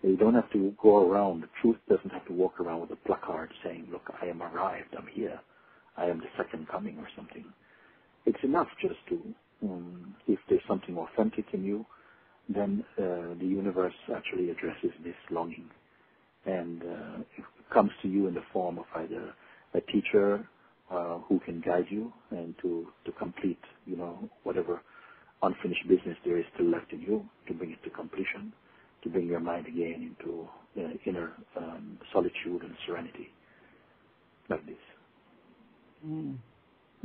Speaker 2: They don't have to go around. The truth doesn't have to walk around with a placard saying, look, I am arrived, I'm here. I am the second coming or something. It's enough just to, if there's something authentic in you, then the universe actually addresses this longing. And it comes to you in the form of either a teacher who can guide you and to complete, whatever unfinished business there is still left in you, to bring it to completion, to bring your mind again into inner solitude and serenity, like this.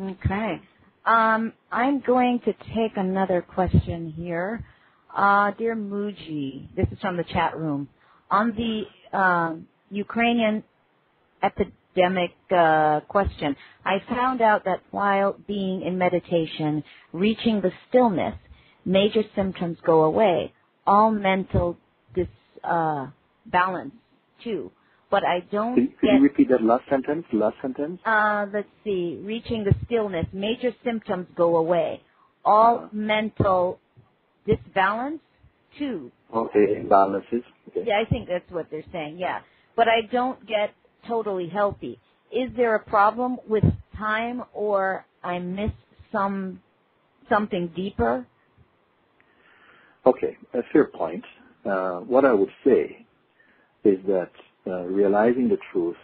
Speaker 1: Okay. I'm going to take another question here. Dear Mooji, this is from the chat room. On the Ukrainian epidemic question, I found out that while being in meditation, reaching the stillness, major symptoms go away. All mental balance too. But I don't
Speaker 2: Could you repeat that last sentence?
Speaker 1: Let's see. Reaching the stillness, major symptoms go away. All mental disbalance too.
Speaker 2: Okay, imbalances. Okay.
Speaker 1: Yeah, I think that's what they're saying, yeah. But I don't get totally healthy. Is there a problem with time, or I miss something deeper?
Speaker 2: Okay, a fair point. What I would say is that realizing the truth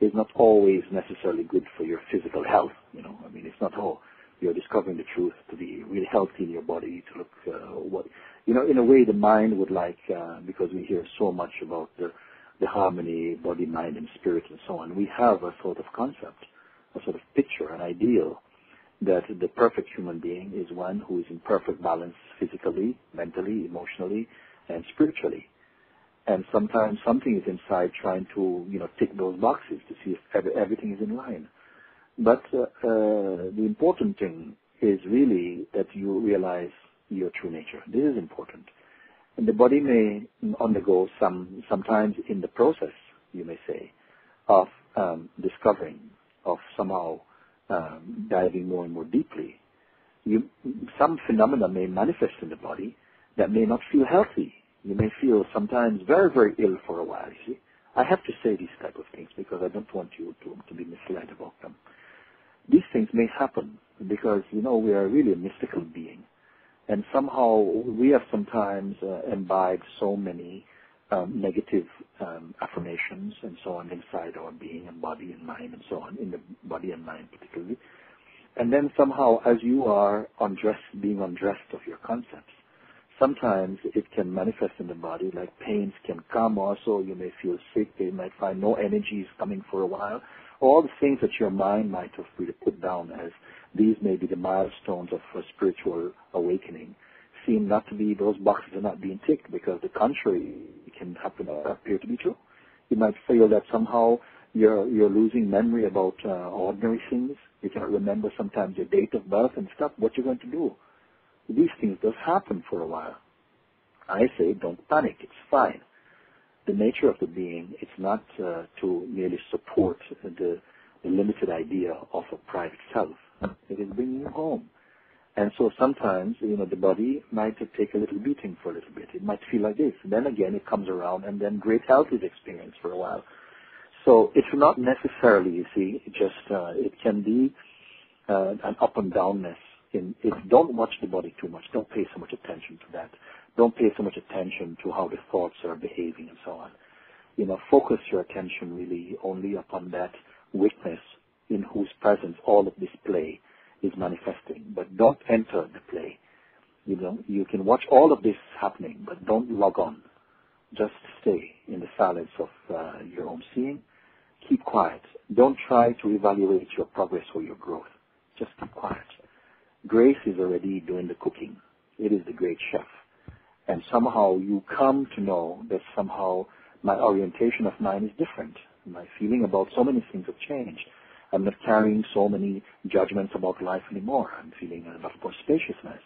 Speaker 2: is not always necessarily good for your physical health. I mean, it's not all. You're discovering the truth to be really healthy in your body, to look in a way the mind would like, because we hear so much about the harmony, body, mind, and spirit, and so on. We have a sort of concept, a sort of picture, an ideal that the perfect human being is one who is in perfect balance physically, mentally, emotionally, and spiritually. And sometimes something is inside trying to, tick those boxes to see if everything is in line. But the important thing is really that you realize your true nature. This is important. And the body may undergo sometimes in the process, you may say, of discovering, of somehow diving more and more deeply. Some phenomena may manifest in the body that may not feel healthy. You may feel sometimes very, very ill for a while, you see. I have to say these type of things because I don't want you to be misled about them. These things may happen because, we are really a mystical being. And somehow we have sometimes imbibed so many negative affirmations and so on inside our being and body and mind and so on, in the body and mind particularly. And then somehow, as you are being undressed of your concepts, sometimes it can manifest in the body, like pains can come also. You may feel sick. You might find no energy is coming for a while. All the things that your mind might have really put down as these may be the milestones of a spiritual awakening seem not to be, those boxes are not being ticked, because the contrary can happen, appear to be true. You might feel that somehow you're losing memory about ordinary things. You cannot remember sometimes your date of birth and stuff. What you're going to do? These things does happen for a while. I say don't panic. It's fine. The nature of the being, it's not to merely support the limited idea of a private self. It is bringing you home. And so sometimes, the body might take a little beating for a little bit. It might feel like this. And then again, it comes around, and then great health is experienced for a while. So it's not necessarily, you see, just it can be an up and downness. Don't watch the body too much. Don't pay so much attention to that. Don't pay so much attention to how the thoughts are behaving and so on. Focus your attention really only upon that witness in whose presence all of this play is manifesting. But don't enter the play. You can watch all of this happening, but don't log on. Just stay in the silence of your own seeing. Keep quiet. Don't try to evaluate your progress or your growth. Just keep quiet. Grace is already doing the cooking. It is the great chef. And somehow you come to know that somehow my orientation of mind is different. My feeling about so many things have changed. I'm not carrying so many judgments about life anymore. I'm feeling a lot more spaciousness.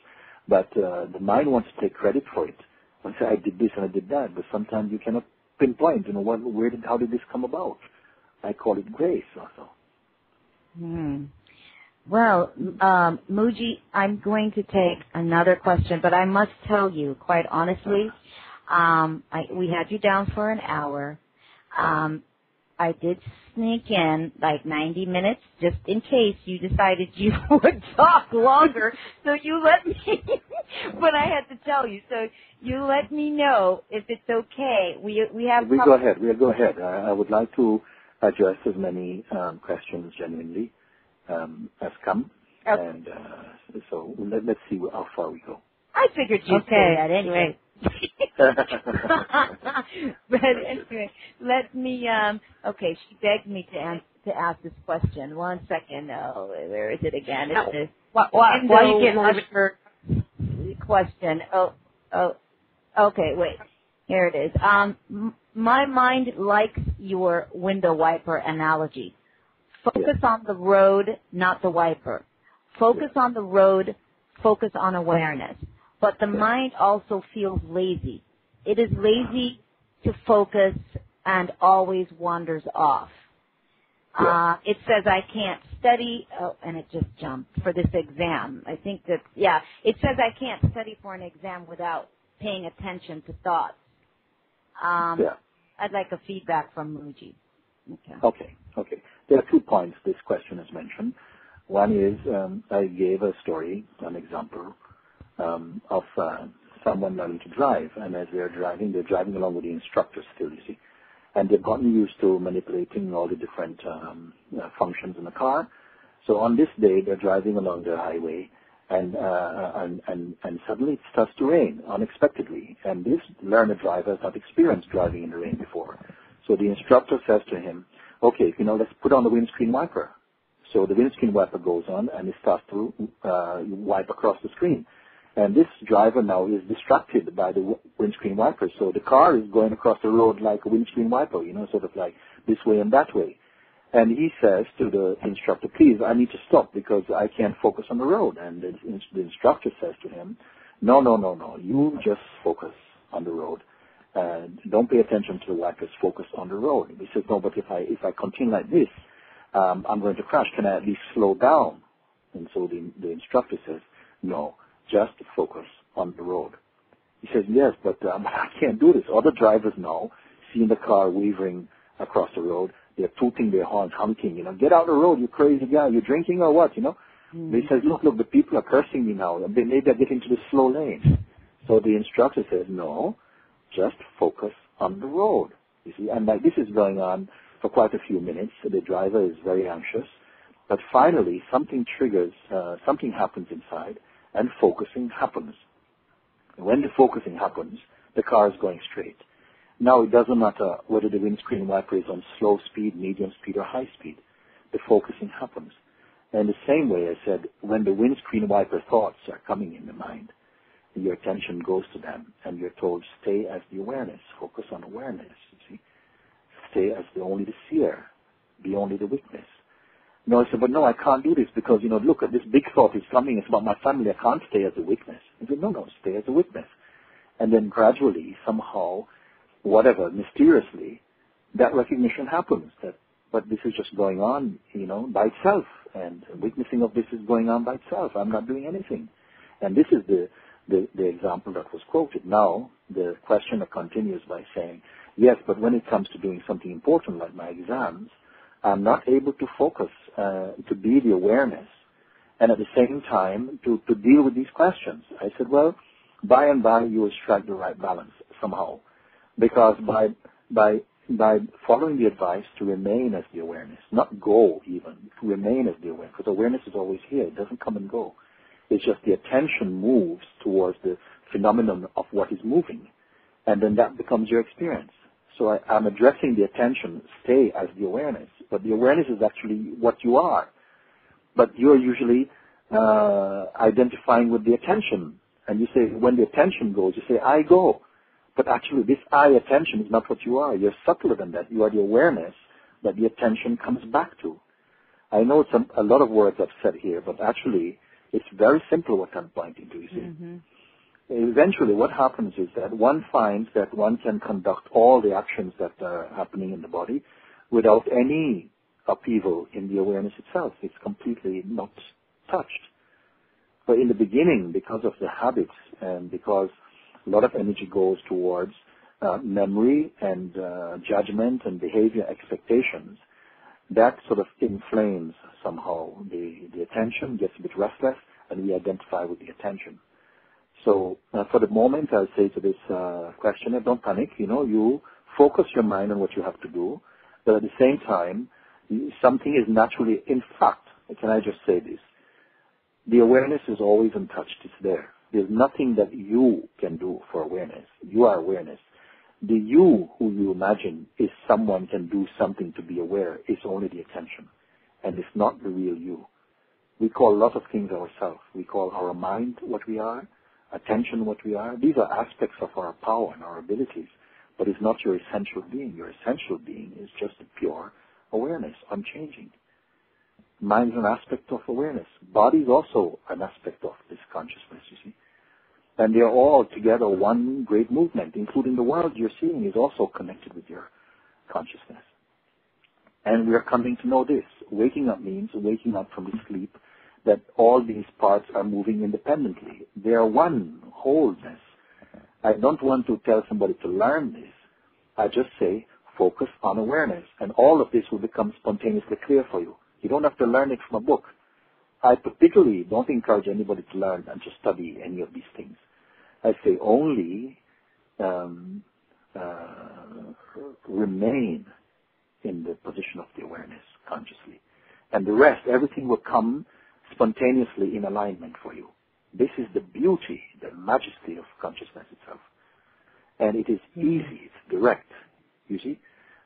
Speaker 2: But the mind wants to take credit for it. I say, I did this and I did that. But sometimes you cannot pinpoint, how did this come about? I call it grace also.
Speaker 1: Well, Mooji, I'm going to take another question, but I must tell you, quite honestly, we had you down for an hour. I did sneak in like 90 minutes just in case you decided you would talk longer. So you let me, but I had to tell you. So you let me know if it's okay. We'll go
Speaker 2: ahead. We'll go ahead. I would like to address as many questions genuinely as come. Okay. And so let's see how far we go.
Speaker 1: I figured you'd say that anyway. But anyway, let me, okay, she begged me to ask this question. 1 second. Oh, where is it again? It's
Speaker 3: why are you getting
Speaker 1: her question? Okay, wait. Here it is. My mind likes your window wiper analogy. Focus on the road, not the wiper. Focus on the road, focus on awareness. But the mind also feels lazy. It is lazy to focus and always wanders off. It says I can't study, and it just jumped, for this exam. I think that, it says I can't study for an exam without paying attention to thoughts. I'd like a feedback from Mooji.
Speaker 2: Okay. There are 2 points this question has mentioned. One is I gave a story, an example, of someone learning to drive, and as they're driving along with the instructor still, you see, and they've gotten used to manipulating all the different functions in the car. So on this day, they're driving along the highway, and suddenly it starts to rain unexpectedly, and this learner driver has not experienced driving in the rain before. So the instructor says to him, okay, let's put on the windscreen wiper. So the windscreen wiper goes on, and it starts to wipe across the screen. And this driver now is distracted by the windscreen wiper. So the car is going across the road like a windscreen wiper, sort of like this way and that way. And he says to the instructor, please, I need to stop because I can't focus on the road. And the instructor says to him, no, you just focus on the road. And don't pay attention to the wipers, focus on the road. He says, no, but if I continue like this, I'm going to crash. Can I at least slow down? And so the instructor says, no, just focus on the road. He says, yes, but I can't do this. Other drivers now, seeing the car wavering across the road, they're tooting their horns, honking, get out of the road, you crazy guy, you drinking or what, Mm-hmm. He says, look, the people are cursing me now. Maybe they're getting to the slow lane. So the instructor says, no, just focus on on the road. You see, and like this is going on for quite a few minutes. The driver is very anxious, but finally something triggers, something happens inside, and focusing happens. When the focusing happens, the car is going straight. Now it doesn't matter whether the windscreen wiper is on slow speed, medium speed, or high speed. The focusing happens. And the same way I said, when the windscreen wiper thoughts are coming in the mind, your attention goes to them, and you're told, stay as the awareness, focus on awareness, you see. Stay as only the seer, be only the witness. No, I said, but no, I can't do this because, look, at this big thought is coming, it's about my family, I can't stay as a witness. I said, no, stay as a witness. And then gradually, somehow, whatever, mysteriously, that recognition happens, but this is just going on, by itself, and witnessing of this is going on by itself. I'm not doing anything. And this is the example that was quoted. Now, the questioner continues by saying, yes, but when it comes to doing something important like my exams, I'm not able to focus, to be the awareness, and at the same time to deal with these questions. I said, well, by and by you will strike the right balance somehow, because by following the advice to remain as the awareness, not go even, to remain as the awareness, because awareness is always here, it doesn't come and go. It's just the attention moves towards the phenomenon of what is moving, and then that becomes your experience. So I'm addressing the attention, stay as the awareness, but the awareness is actually what you are. But you're usually identifying with the attention, and you say, when the attention goes, you say, I go. But actually, this I attention is not what you are. You're subtler than that. You are the awareness that the attention comes back to. I know it's a lot of words I've said here, but actually, it's very simple what I'm pointing to, you see. Mm-hmm. Eventually, what happens is that one finds that one can conduct all the actions that are happening in the body without any upheaval in the awareness itself. It's completely not touched. But in the beginning, because of the habits and because a lot of energy goes towards memory and judgment and behavior expectations, that sort of inflames somehow the attention, gets a bit restless, and we identify with the attention. So for the moment, I'll say to this questioner, don't panic. You focus your mind on what you have to do, but at the same time, something is naturally, in fact, can I just say this? The awareness is always untouched. It's there. There's nothing that you can do for awareness. You are awareness. The you who you imagine is someone can do something to be aware is only the attention, and it's not the real you. We call a lot of things ourselves. We call our mind what we are, attention what we are. These are aspects of our power and our abilities, but it's not your essential being. Your essential being is just a pure awareness, unchanging. Mind is an aspect of awareness. Body is also an aspect of this consciousness, you see. And they are all together one great movement, including the world you're seeing is also connected with your consciousness. And we are coming to know this. Waking up means waking up from the sleep that all these parts are moving independently. They are one wholeness. I don't want to tell somebody to learn this. I just say, focus on awareness, and all of this will become spontaneously clear for you. You don't have to learn it from a book. I particularly don't encourage anybody to learn and to study any of these things. I say only remain in the position of the awareness consciously. And the rest, everything will come spontaneously in alignment for you. This is the beauty, the majesty of consciousness itself. And it is easy, it's direct, you see.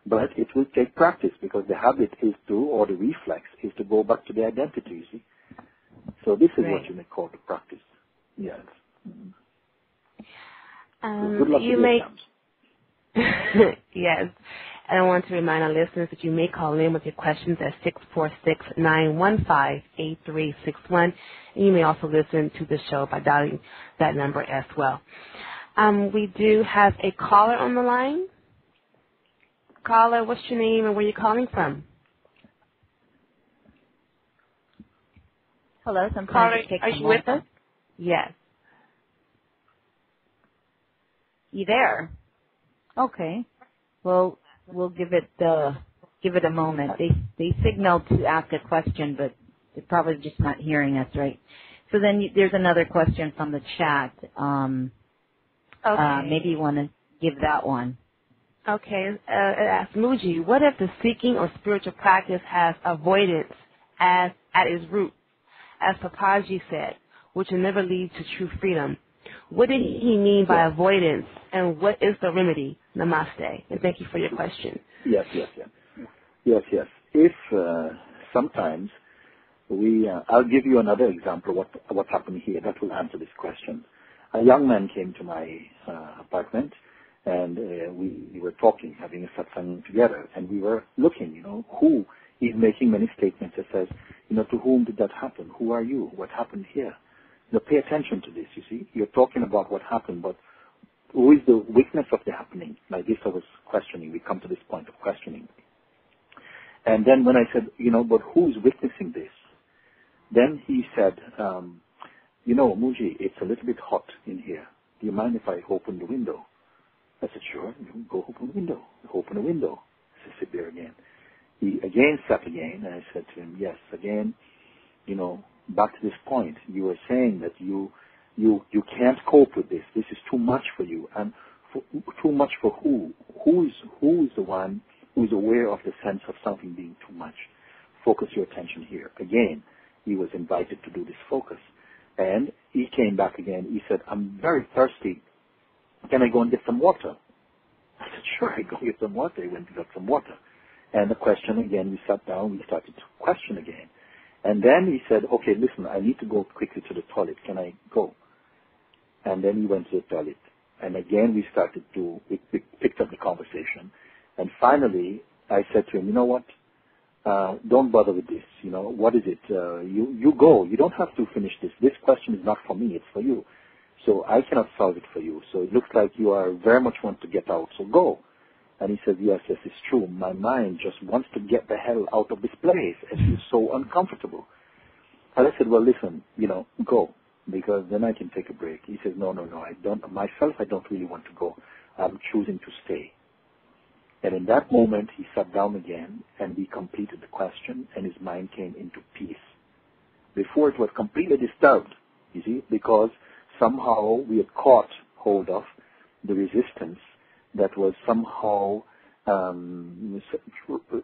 Speaker 2: But it will take practice because the habit is to, or the reflex is to go back to the identity, you see. So this is what you may call the practice. Yes. Mm-hmm. Good luck with your exams.
Speaker 3: Yes. And I want to remind our listeners that you may call in with your questions at 646-915-8361. And you may also listen to the show by dialing that number as well. We do have a caller on the line. Caller, what's your name and where you calling from?
Speaker 1: Hello,
Speaker 3: caller, are you with us? Yes.
Speaker 1: You there? Okay. Well, we'll give it a moment. They signaled to ask a question, but they're probably just not hearing us, right? So then there's another question from the chat.
Speaker 3: Okay.
Speaker 1: Maybe you want to give that one.
Speaker 3: Okay, it asks Mooji, what if the seeking or spiritual practice has avoidance as at its root, as Papaji said, which will never lead to true freedom? What did he mean by avoidance, and what is the remedy? Namaste, and thank you for your question.
Speaker 2: Yes. If sometimes I'll give you another example of what happened here that will answer this question. A young man came to my apartment, and we were talking, having a satsang together, and we were looking, who he's making many statements that says, to whom did that happen? Who are you? What happened here? Pay attention to this, you see. You're talking about what happened, but who is the witness of the happening? Like this I was questioning. We come to this point of questioning. And then when I said, but who's witnessing this? Then he said, Mooji, it's a little bit hot in here. Do you mind if I open the window? I said, sure, go open the window. Open the window. I said, sit there again. He again sat again, and I said to him, yes, again, back to this point. You were saying that you can't cope with this. This is too much for you. And too much for who? Who is the one who is aware of the sense of something being too much? Focus your attention here. Again, he was invited to do this focus. And he came back again. He said, I'm very thirsty. Can I go and get some water? I said, sure, I go get some water. He went and got some water. And the question again, we sat down, we started to question again. And then he said, okay, listen, I need to go quickly to the toilet. Can I go? And then he went to the toilet. And again, we picked up the conversation. And finally, I said to him, you know what? Don't bother with this. What is it? You go. You don't have to finish this. This question is not for me. It's for you. So I cannot solve it for you. So it looks like you are very much want to get out. So go. And he said, yes, it's true. My mind just wants to get the hell out of this place. It feels so uncomfortable. And I said, well, listen, go, because then I can take a break. He says, no, I don't really want to go. I'm choosing to stay. And in that moment, he sat down again, and we completed the question, and his mind came into peace. Before, it was completely disturbed, you see, because somehow we had caught hold of the resistance that was somehow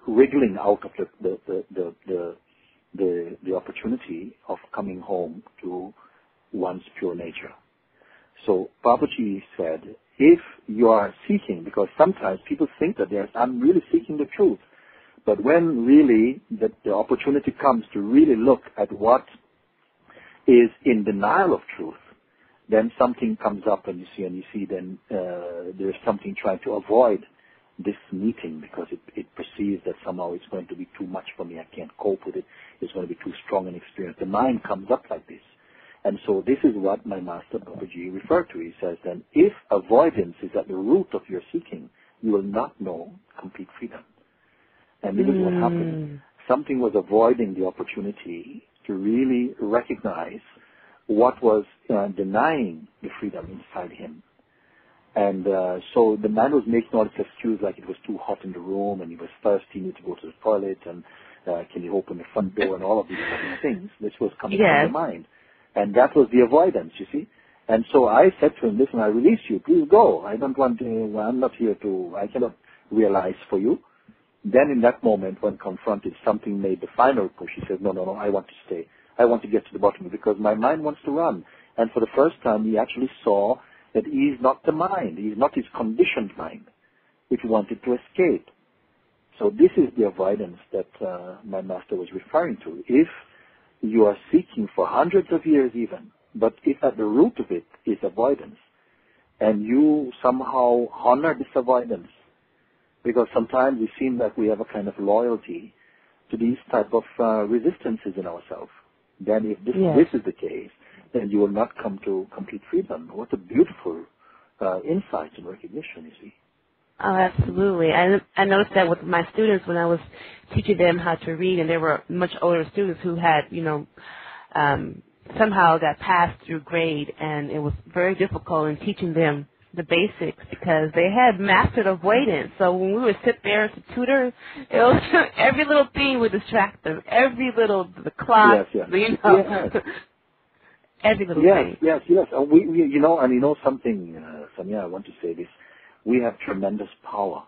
Speaker 2: wriggling out of the opportunity of coming home to one's pure nature. So Babaji said, if you are seeking, because sometimes people think that I'm really seeking the truth, but when really the opportunity comes to really look at what is in denial of truth, then something comes up and you see then there's something trying to avoid this meeting because it perceives that somehow it's going to be too much for me. I can't cope with it. It's going to be too strong an experience. The mind comes up like this. And so this is what my master Babaji referred to. He says then, if avoidance is at the root of your seeking, you will not know complete freedom. And this is what happened. Something was avoiding the opportunity to really recognize what was denying the freedom inside him. And so the man was making all this excuse like it was too hot in the room and he was thirsty, he needed to go to the toilet and can you open the front door and all of these kind of things. This was coming from the mind. And that was the avoidance, you see. And so I said to him, listen, I release you. Please go. I don't want to, I'm not here to, I cannot realize for you. Then in that moment, when confronted, something made the final push. He said, no, I want to stay. I want to get to the bottom of it because my mind wants to run. And for the first time, he actually saw that he is not the mind. He is not his conditioned mind, which wanted to escape. So this is the avoidance that my master was referring to. If you are seeking for hundreds of years even, but if at the root of it is avoidance, and you somehow honor this avoidance, because sometimes we seem like we have a kind of loyalty to these type of resistances in ourselves, then if this is the case, then you will not come to complete freedom. What a beautiful insight and recognition, you see.
Speaker 3: Oh, absolutely. I noticed that with my students when I was teaching them how to read, and they were much older students who had, somehow got passed through grade, and it was very difficult in teaching them the basics because they had mastered avoidance. So when we would sit there as a tutor, it was every little thing would distract them. Every little, the clock, every little thing.
Speaker 2: Yes. We something, Samia, I want to say this. we have tremendous power.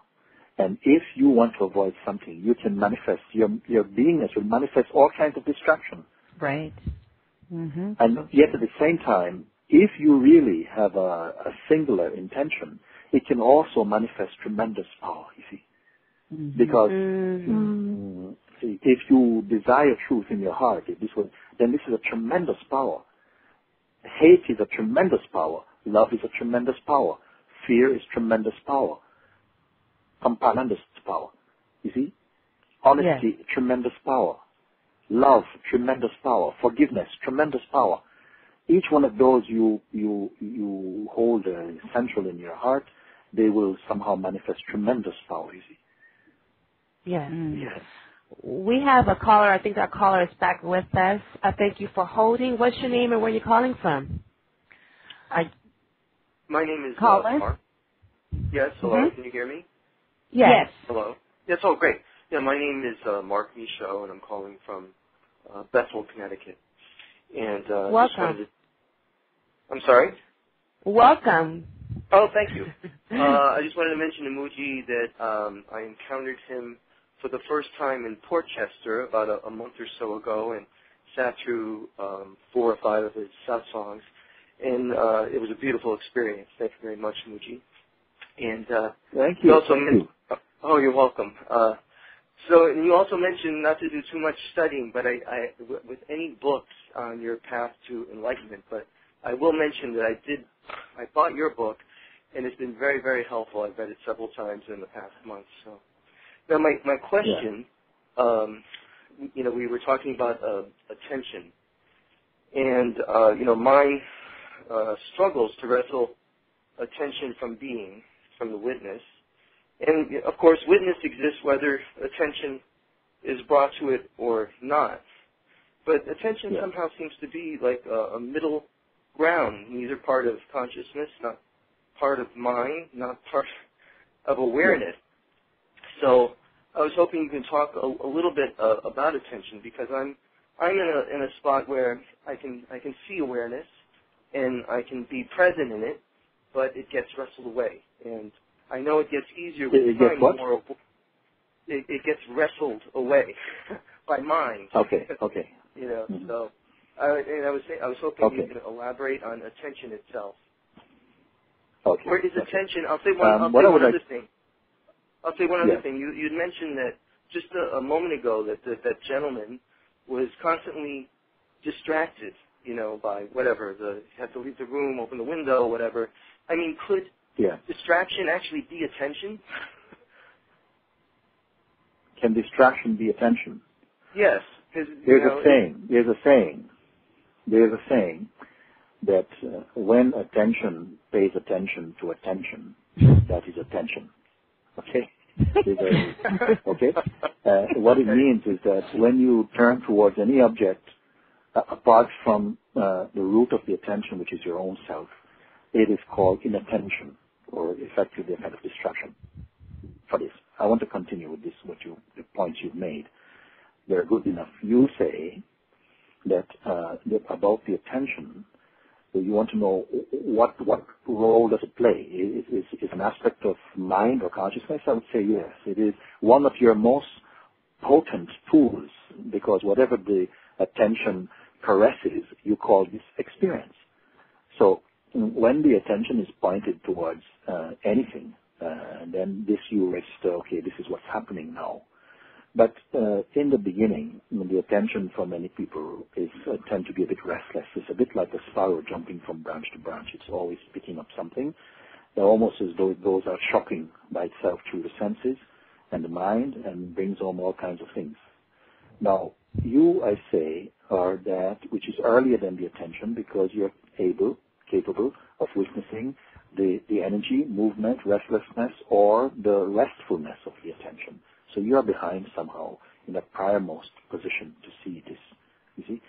Speaker 2: And if you want to avoid something, you can manifest, your beingness will manifest all kinds of distraction.
Speaker 1: Right. Mm-hmm.
Speaker 2: And yet at the same time, if you really have a singular intention, it can also manifest tremendous power, you see. Mm-hmm. Because if you desire truth in your heart, then this is a tremendous power. Hate is a tremendous power. Love is a tremendous power. Fear is tremendous power. Tremendous power. You see? Honesty, tremendous power. Love, tremendous power. Forgiveness, tremendous power. Each one of those you hold central in your heart, they will somehow manifest tremendous power, you see.
Speaker 3: Yes.
Speaker 2: Yes.
Speaker 3: We have a caller. I think our caller is back with us. Thank you for holding. What's your name and where are you calling from?
Speaker 5: My name is Mark. Yes, hello. Mm-hmm. Can you hear me?
Speaker 1: Yes.
Speaker 5: Hello. Yes, oh, great. Yeah, my name is Mark Michaud, and I'm calling from Bethel, Connecticut. And
Speaker 3: welcome.
Speaker 5: I'm sorry?
Speaker 3: Welcome.
Speaker 5: Oh, thank you. I just wanted to mention to Mooji that I encountered him for the first time in Port Chester about a month or so ago and sat through 4 or 5 of his songs. And it was a beautiful experience. Thank you very much, Mooji. And
Speaker 2: thank you.
Speaker 5: Oh, you're welcome. And you also mentioned not to do too much studying, but with any books on your path to enlightenment. But I will mention that I bought your book, and it's been very, very helpful. I've read it several times in the past month. So now my question, we were talking about attention, and mine struggles to wrestle attention from being, from the witness. And, of course, witness exists whether attention is brought to it or not. But attention somehow seems to be like a middle ground, neither part of consciousness, not part of mind, not part of awareness. So I was hoping you can talk a little bit about attention, because I'm in a spot where I can see awareness and I can be present in it, but it gets wrestled away. And I know it gets easier with time. It gets wrestled away by mind.
Speaker 2: Okay.
Speaker 5: So I was hoping you could elaborate on attention itself.
Speaker 2: Okay.
Speaker 5: Where is attention? I'll say one other thing. You'd mentioned that just a moment ago that gentleman was constantly distracted, by whatever. Had to leave the room, open the window, whatever. I mean, could distraction actually be attention?
Speaker 2: Can distraction be attention?
Speaker 5: Yes.
Speaker 2: There's a saying that when attention pays attention to attention, that is attention. Okay? Okay? What it means is that when you turn towards any object, apart from the root of the attention, which is your own self, it is called inattention, or effectively a kind of distraction. For this, I want to continue with this, the points you've made. They're good enough. You say that about the attention, you want to know what role does it play? Is it an aspect of mind or consciousness? I would say yes. It is one of your most potent tools, because whatever the attention caresses, you call this experience. So when the attention is pointed towards anything, then this you register, okay, this is what's happening now. But in the beginning, the attention for many people tend to be a bit restless. It's a bit like a sparrow jumping from branch to branch. It's always picking up something. They're almost as though it goes out shopping by itself through the senses and the mind and brings home all kinds of things. Now, you, I say, are that which is earlier than the attention, because you're capable of witnessing the energy, movement, restlessness, or the restfulness of the attention. So you are behind somehow in that priormost position to see this. You see,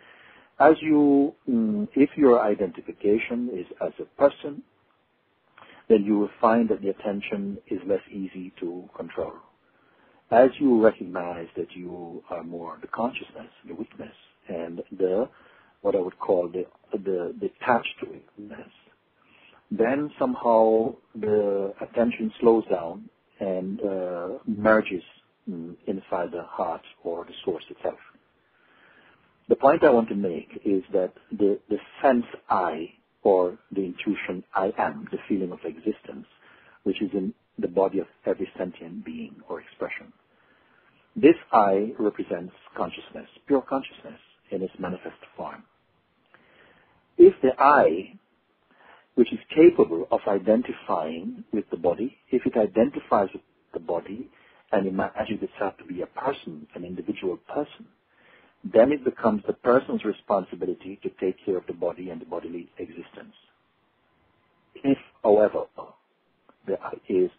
Speaker 2: if your identification is as a person, then you will find that the attention is less easy to control. As you recognize that you are more the consciousness, the witness, and what I would call the attached to witness, then somehow the attention slows down and merges inside the heart or the source itself. The point I want to make is that the sense I, or the intuition I am, the feeling of existence, which is in the body of every sentient being or expression, this I represents consciousness, pure consciousness in its manifest form. If the I, which is capable of identifying with the body, if it identifies with the body and imagines itself to be a person, an individual person, then it becomes the person's responsibility to take care of the body and the bodily existence. If, however, the I is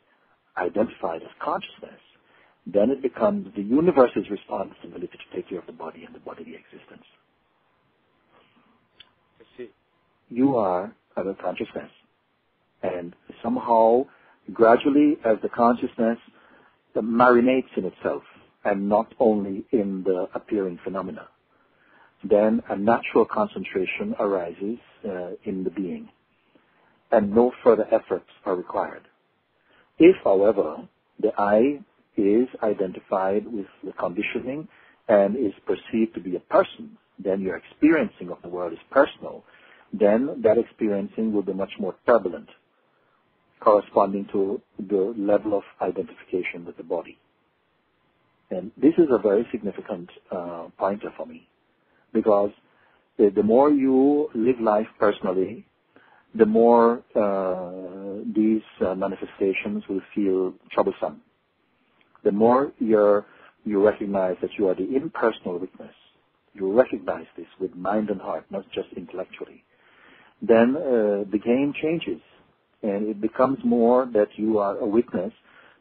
Speaker 2: identified as consciousness, then it becomes the universe's responsibility to take care of the body and the bodily existence.
Speaker 5: I see.
Speaker 2: You are a consciousness, and somehow, gradually, as the consciousness marinates in itself, and not only in the appearing phenomena, then a natural concentration arises in the being, and no further efforts are required. If, however, the I is identified with the conditioning and is perceived to be a person, then your experiencing of the world is personal, then that experiencing will be much more turbulent, corresponding to the level of identification with the body. And this is a very significant pointer for me, because the more you live life personally, the more these manifestations will feel troublesome. The more you recognize that you are the impersonal witness, you recognize this with mind and heart, not just intellectually, then the game changes, and it becomes more that you are a witness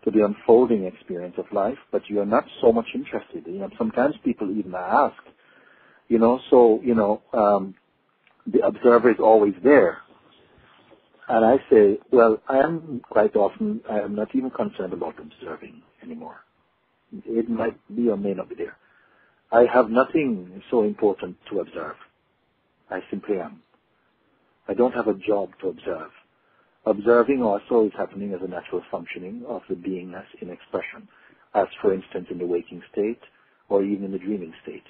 Speaker 2: to the unfolding experience of life, but you are not so much interested. Sometimes people even ask, the observer is always there. And I say, well, I am not even concerned about observing anymore. It might be or may not be there. I have nothing so important to observe. I simply am. I don't have a job to observe. Observing also is happening as a natural functioning of the beingness in expression, as for instance in the waking state or even in the dreaming state.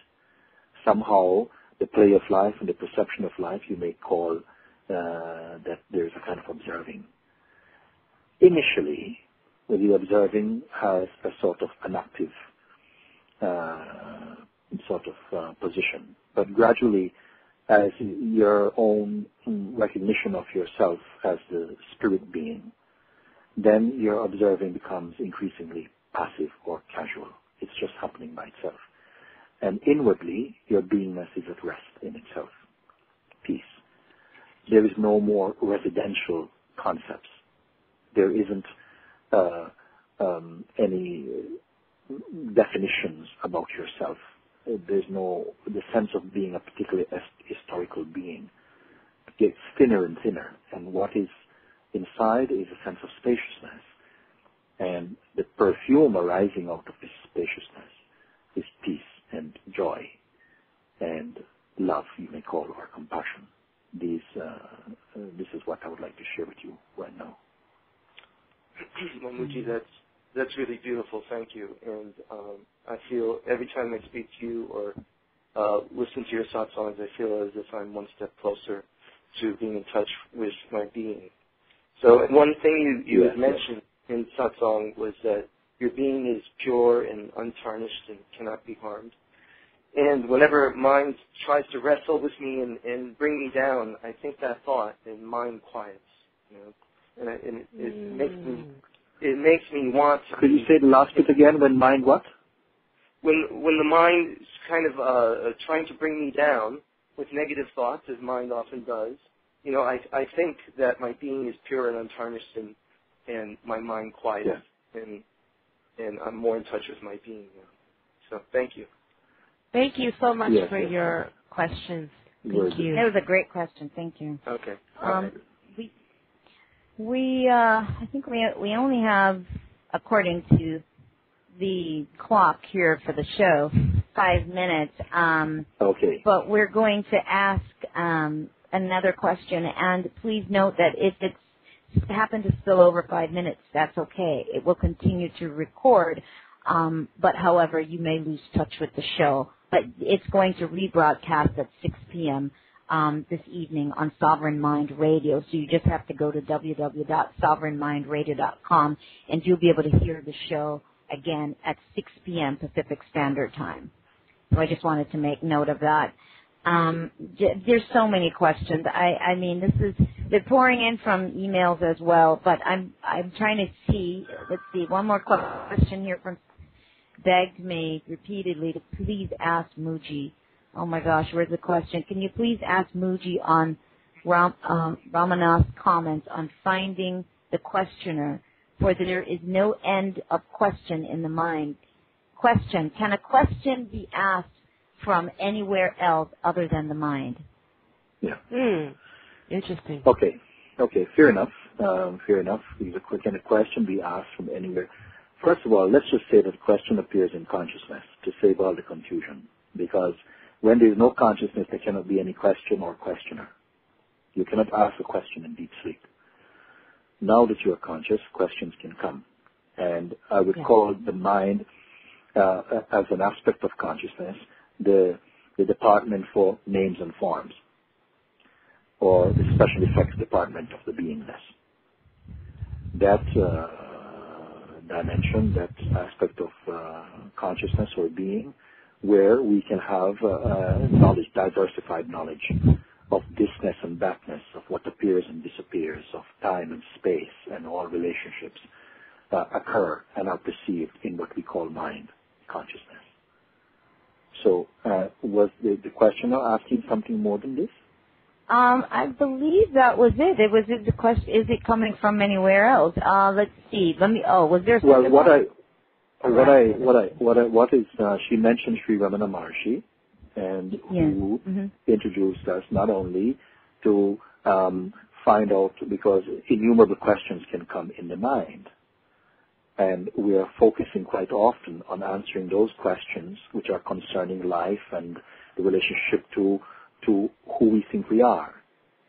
Speaker 2: Somehow the play of life and the perception of life you may call that there's a kind of observing. Initially, the observing has a sort of an active position, but gradually, as your own recognition of yourself as the spirit being, then your observing becomes increasingly passive or casual. It's just happening by itself. And inwardly, your beingness is at rest in itself. Peace. There is no more residential concepts. There isn't any definitions about yourself. There's the sense of being a particular historical being. It gets thinner and thinner, and what is inside is a sense of spaciousness. And the perfume arising out of this spaciousness is peace and joy and love, you may call, or compassion. This is what I would like to share with you right now.
Speaker 5: Well, Mooji, that's really beautiful. Thank you. And I feel every time I speak to you or listen to your satsangs, I feel as if I'm one step closer to being in touch with my being. So one thing you had mentioned in satsang was that your being is pure and untarnished and cannot be harmed. And whenever mind tries to wrestle with me and bring me down, I think that thought, and mind quiets. And it makes me want to.
Speaker 2: Could you say the last bit again? When mind what?
Speaker 5: When the mind is kind of trying to bring me down with negative thoughts, as mind often does, I think that my being is pure and untarnished, and my mind quiets, and I'm more in touch with my being now. So thank you.
Speaker 3: Thank you so much for your questions. Thank you.
Speaker 1: That was a great question. Thank you.
Speaker 5: Okay.
Speaker 1: I think we only have, according to the clock here for the show, 5 minutes.
Speaker 2: Okay.
Speaker 1: But we're going to ask another question, and please note that if it's happen to spill over 5 minutes, that's okay. It will continue to record, but however, you may lose touch with the show. But it's going to rebroadcast at 6 p.m. This evening on Sovereign Mind Radio. So you just have to go to www.sovereignmindradio.com, and you'll be able to hear the show again at 6 p.m. Pacific Standard Time. So I just wanted to make note of that. There's so many questions. I mean, they're pouring in from emails as well, but I'm trying to see. Let's see, one more question here from begged me repeatedly to please ask Mooji. Oh my gosh, where's the question? Can you please ask Mooji on Ramanath's comments on finding the questioner, for there is no end of question in the mind. Question, can a question be asked from anywhere else other than the mind?
Speaker 2: Yeah.
Speaker 3: Interesting.
Speaker 2: Okay, fair enough. Can a question be asked from anywhere? First of all, let's just say that the question appears in consciousness to save all the confusion, because when there is no consciousness, there cannot be any question or questioner. You cannot ask a question in deep sleep. Now that you are conscious, questions can come. And I would call the mind, as an aspect of consciousness, the department for names and forms, or the special effects department of the beingness. That dimension, that aspect of consciousness or being, where we can have knowledge, diversified knowledge of thisness and thatness, of what appears and disappears, of time and space, and all relationships occur and are perceived in what we call mind, consciousness. So was the questioner asking something more than this?
Speaker 1: I believe that was it. The question, is it coming from anywhere else? Let's see. Was there something?
Speaker 2: She mentioned Sri Ramana Maharshi, and who introduced us not only to find out, because innumerable questions can come in the mind, and we are focusing quite often on answering those questions which are concerning life and the relationship to who we think we are.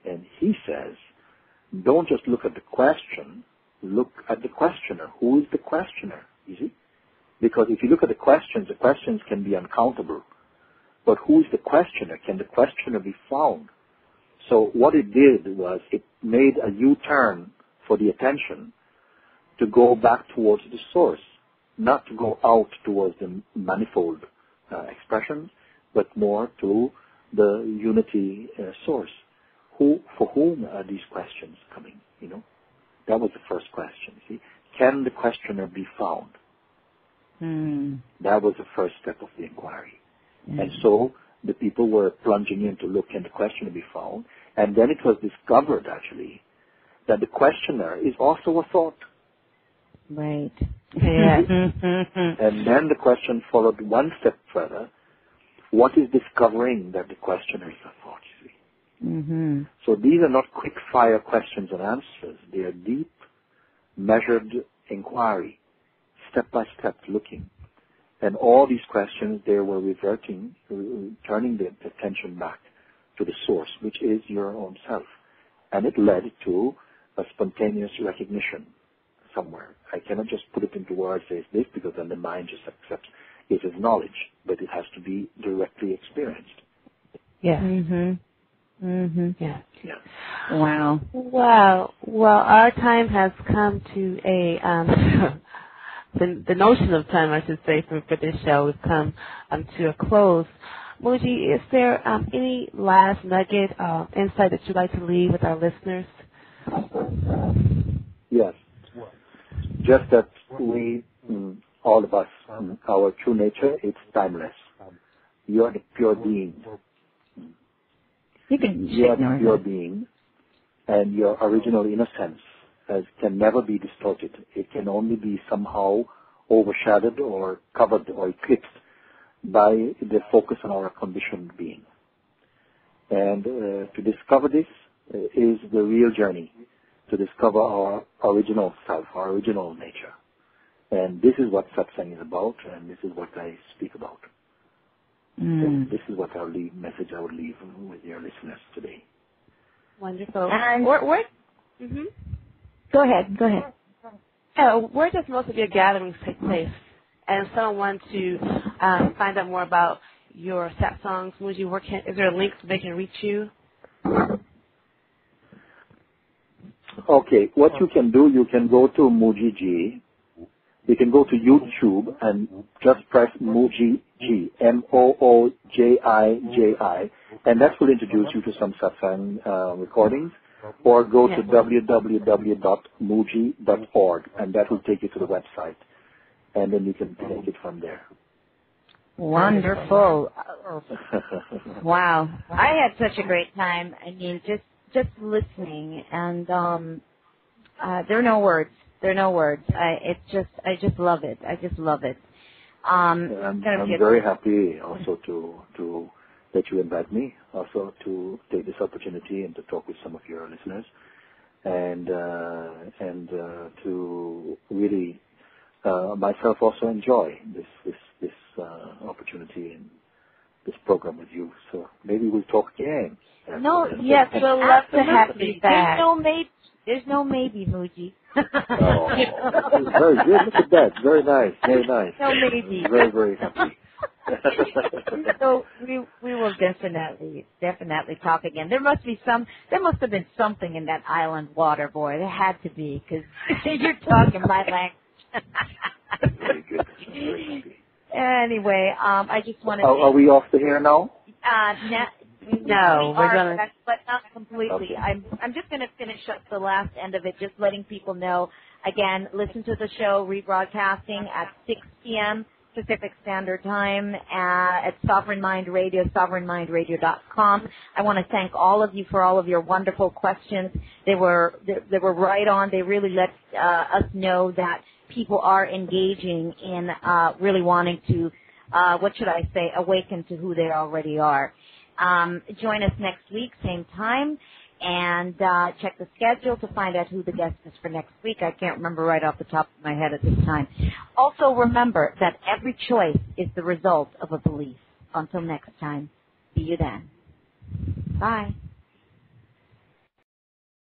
Speaker 2: And he says, don't just look at the question, look at the questioner. Who is the questioner? You see? Because if you look at the questions can be uncountable. But who is the questioner? Can the questioner be found? So what it did was it made a U-turn for the attention to go back towards the source, not to go out towards the manifold expressions, but more to the unity source. For whom are these questions coming? That was the first question. See, can the questioner be found? That was the first step of the inquiry. And so the people were plunging in to look, can the questioner be found? And then it was discovered, actually, that the questioner is also a thought.
Speaker 1: Right.
Speaker 3: Yeah.
Speaker 2: And then the question followed one step further. What is discovering that the questioner is a thought, you see? So these are not quick-fire questions and answers. They are deep, measured inquiry, step-by-step looking. And all these questions, they were turning the attention back to the source, which is your own self. And it led to a spontaneous recognition somewhere. I cannot just put it into words as this, because then the mind just accepts it as knowledge, but it has to be directly experienced.
Speaker 3: Yeah.
Speaker 1: Yeah.
Speaker 3: Wow. Well, our time has come to a the notion of time, I should say, for this show has come to a close. Mooji, is there any last nugget, insight that you'd like to leave with our listeners?
Speaker 2: Yes. Just that we, all of us, our true nature, it's timeless. You are the pure being. You are the pure being, and your original innocence can never be distorted. It can only be somehow overshadowed or covered or eclipsed by the focus on our conditioned being. And to discover this is the real journey, to discover our original self, our original nature. And this is what satsang is about, and this is what I speak about. And this is what message I would leave with your listeners today.
Speaker 3: Wonderful.
Speaker 1: And Go ahead. Go ahead.
Speaker 3: Where does most of your gatherings take place? And if someone wants to find out more about your sat songs, Mooji, is there a link so they can reach you?
Speaker 2: Okay, what you can do, you can go to Mooji G. You can go to YouTube and just press Mooji G, Moojiji, and that will introduce you to some satsang recordings. Or go to www.mooji.org, and that will take you to the website, and then you can take it from there.
Speaker 1: Wonderful. Wow. I had such a great time. I mean, just listening, and there are no words. There are no words. I just love it. I just love it.
Speaker 2: I'm very happy also to that you invite me also to take this opportunity and to talk with some of your listeners, and to really myself also enjoy this opportunity and this program with you. So maybe we'll talk again.
Speaker 1: No, yes, we'll love to have you back. There's no maybe, Mooji.
Speaker 2: Oh, very good. Look at that. Very nice. Very nice.
Speaker 1: No maybe.
Speaker 2: Very, very happy.
Speaker 1: So we will definitely talk again. There must have been something in that island water, boy. There had to be, because you're talking my language.
Speaker 2: Very good. Very happy.
Speaker 1: Anyway, I just wanted.
Speaker 2: Are we off the air now?
Speaker 1: No, but not completely. Okay. I'm just going to finish up the last end of it, just letting people know. Again, listen to the show rebroadcasting at 6 p.m. Pacific Standard Time at Sovereign Mind Radio, sovereignmindradio.com. I want to thank all of you for all of your wonderful questions. They were right on. They really let us know that people are engaging in really wanting to, awaken to who they already are. Join us next week, same time, and check the schedule to find out who the guest is for next week. I can't remember right off the top of my head at this time. Also, remember that every choice is the result of a belief. Until next time, see you then. Bye.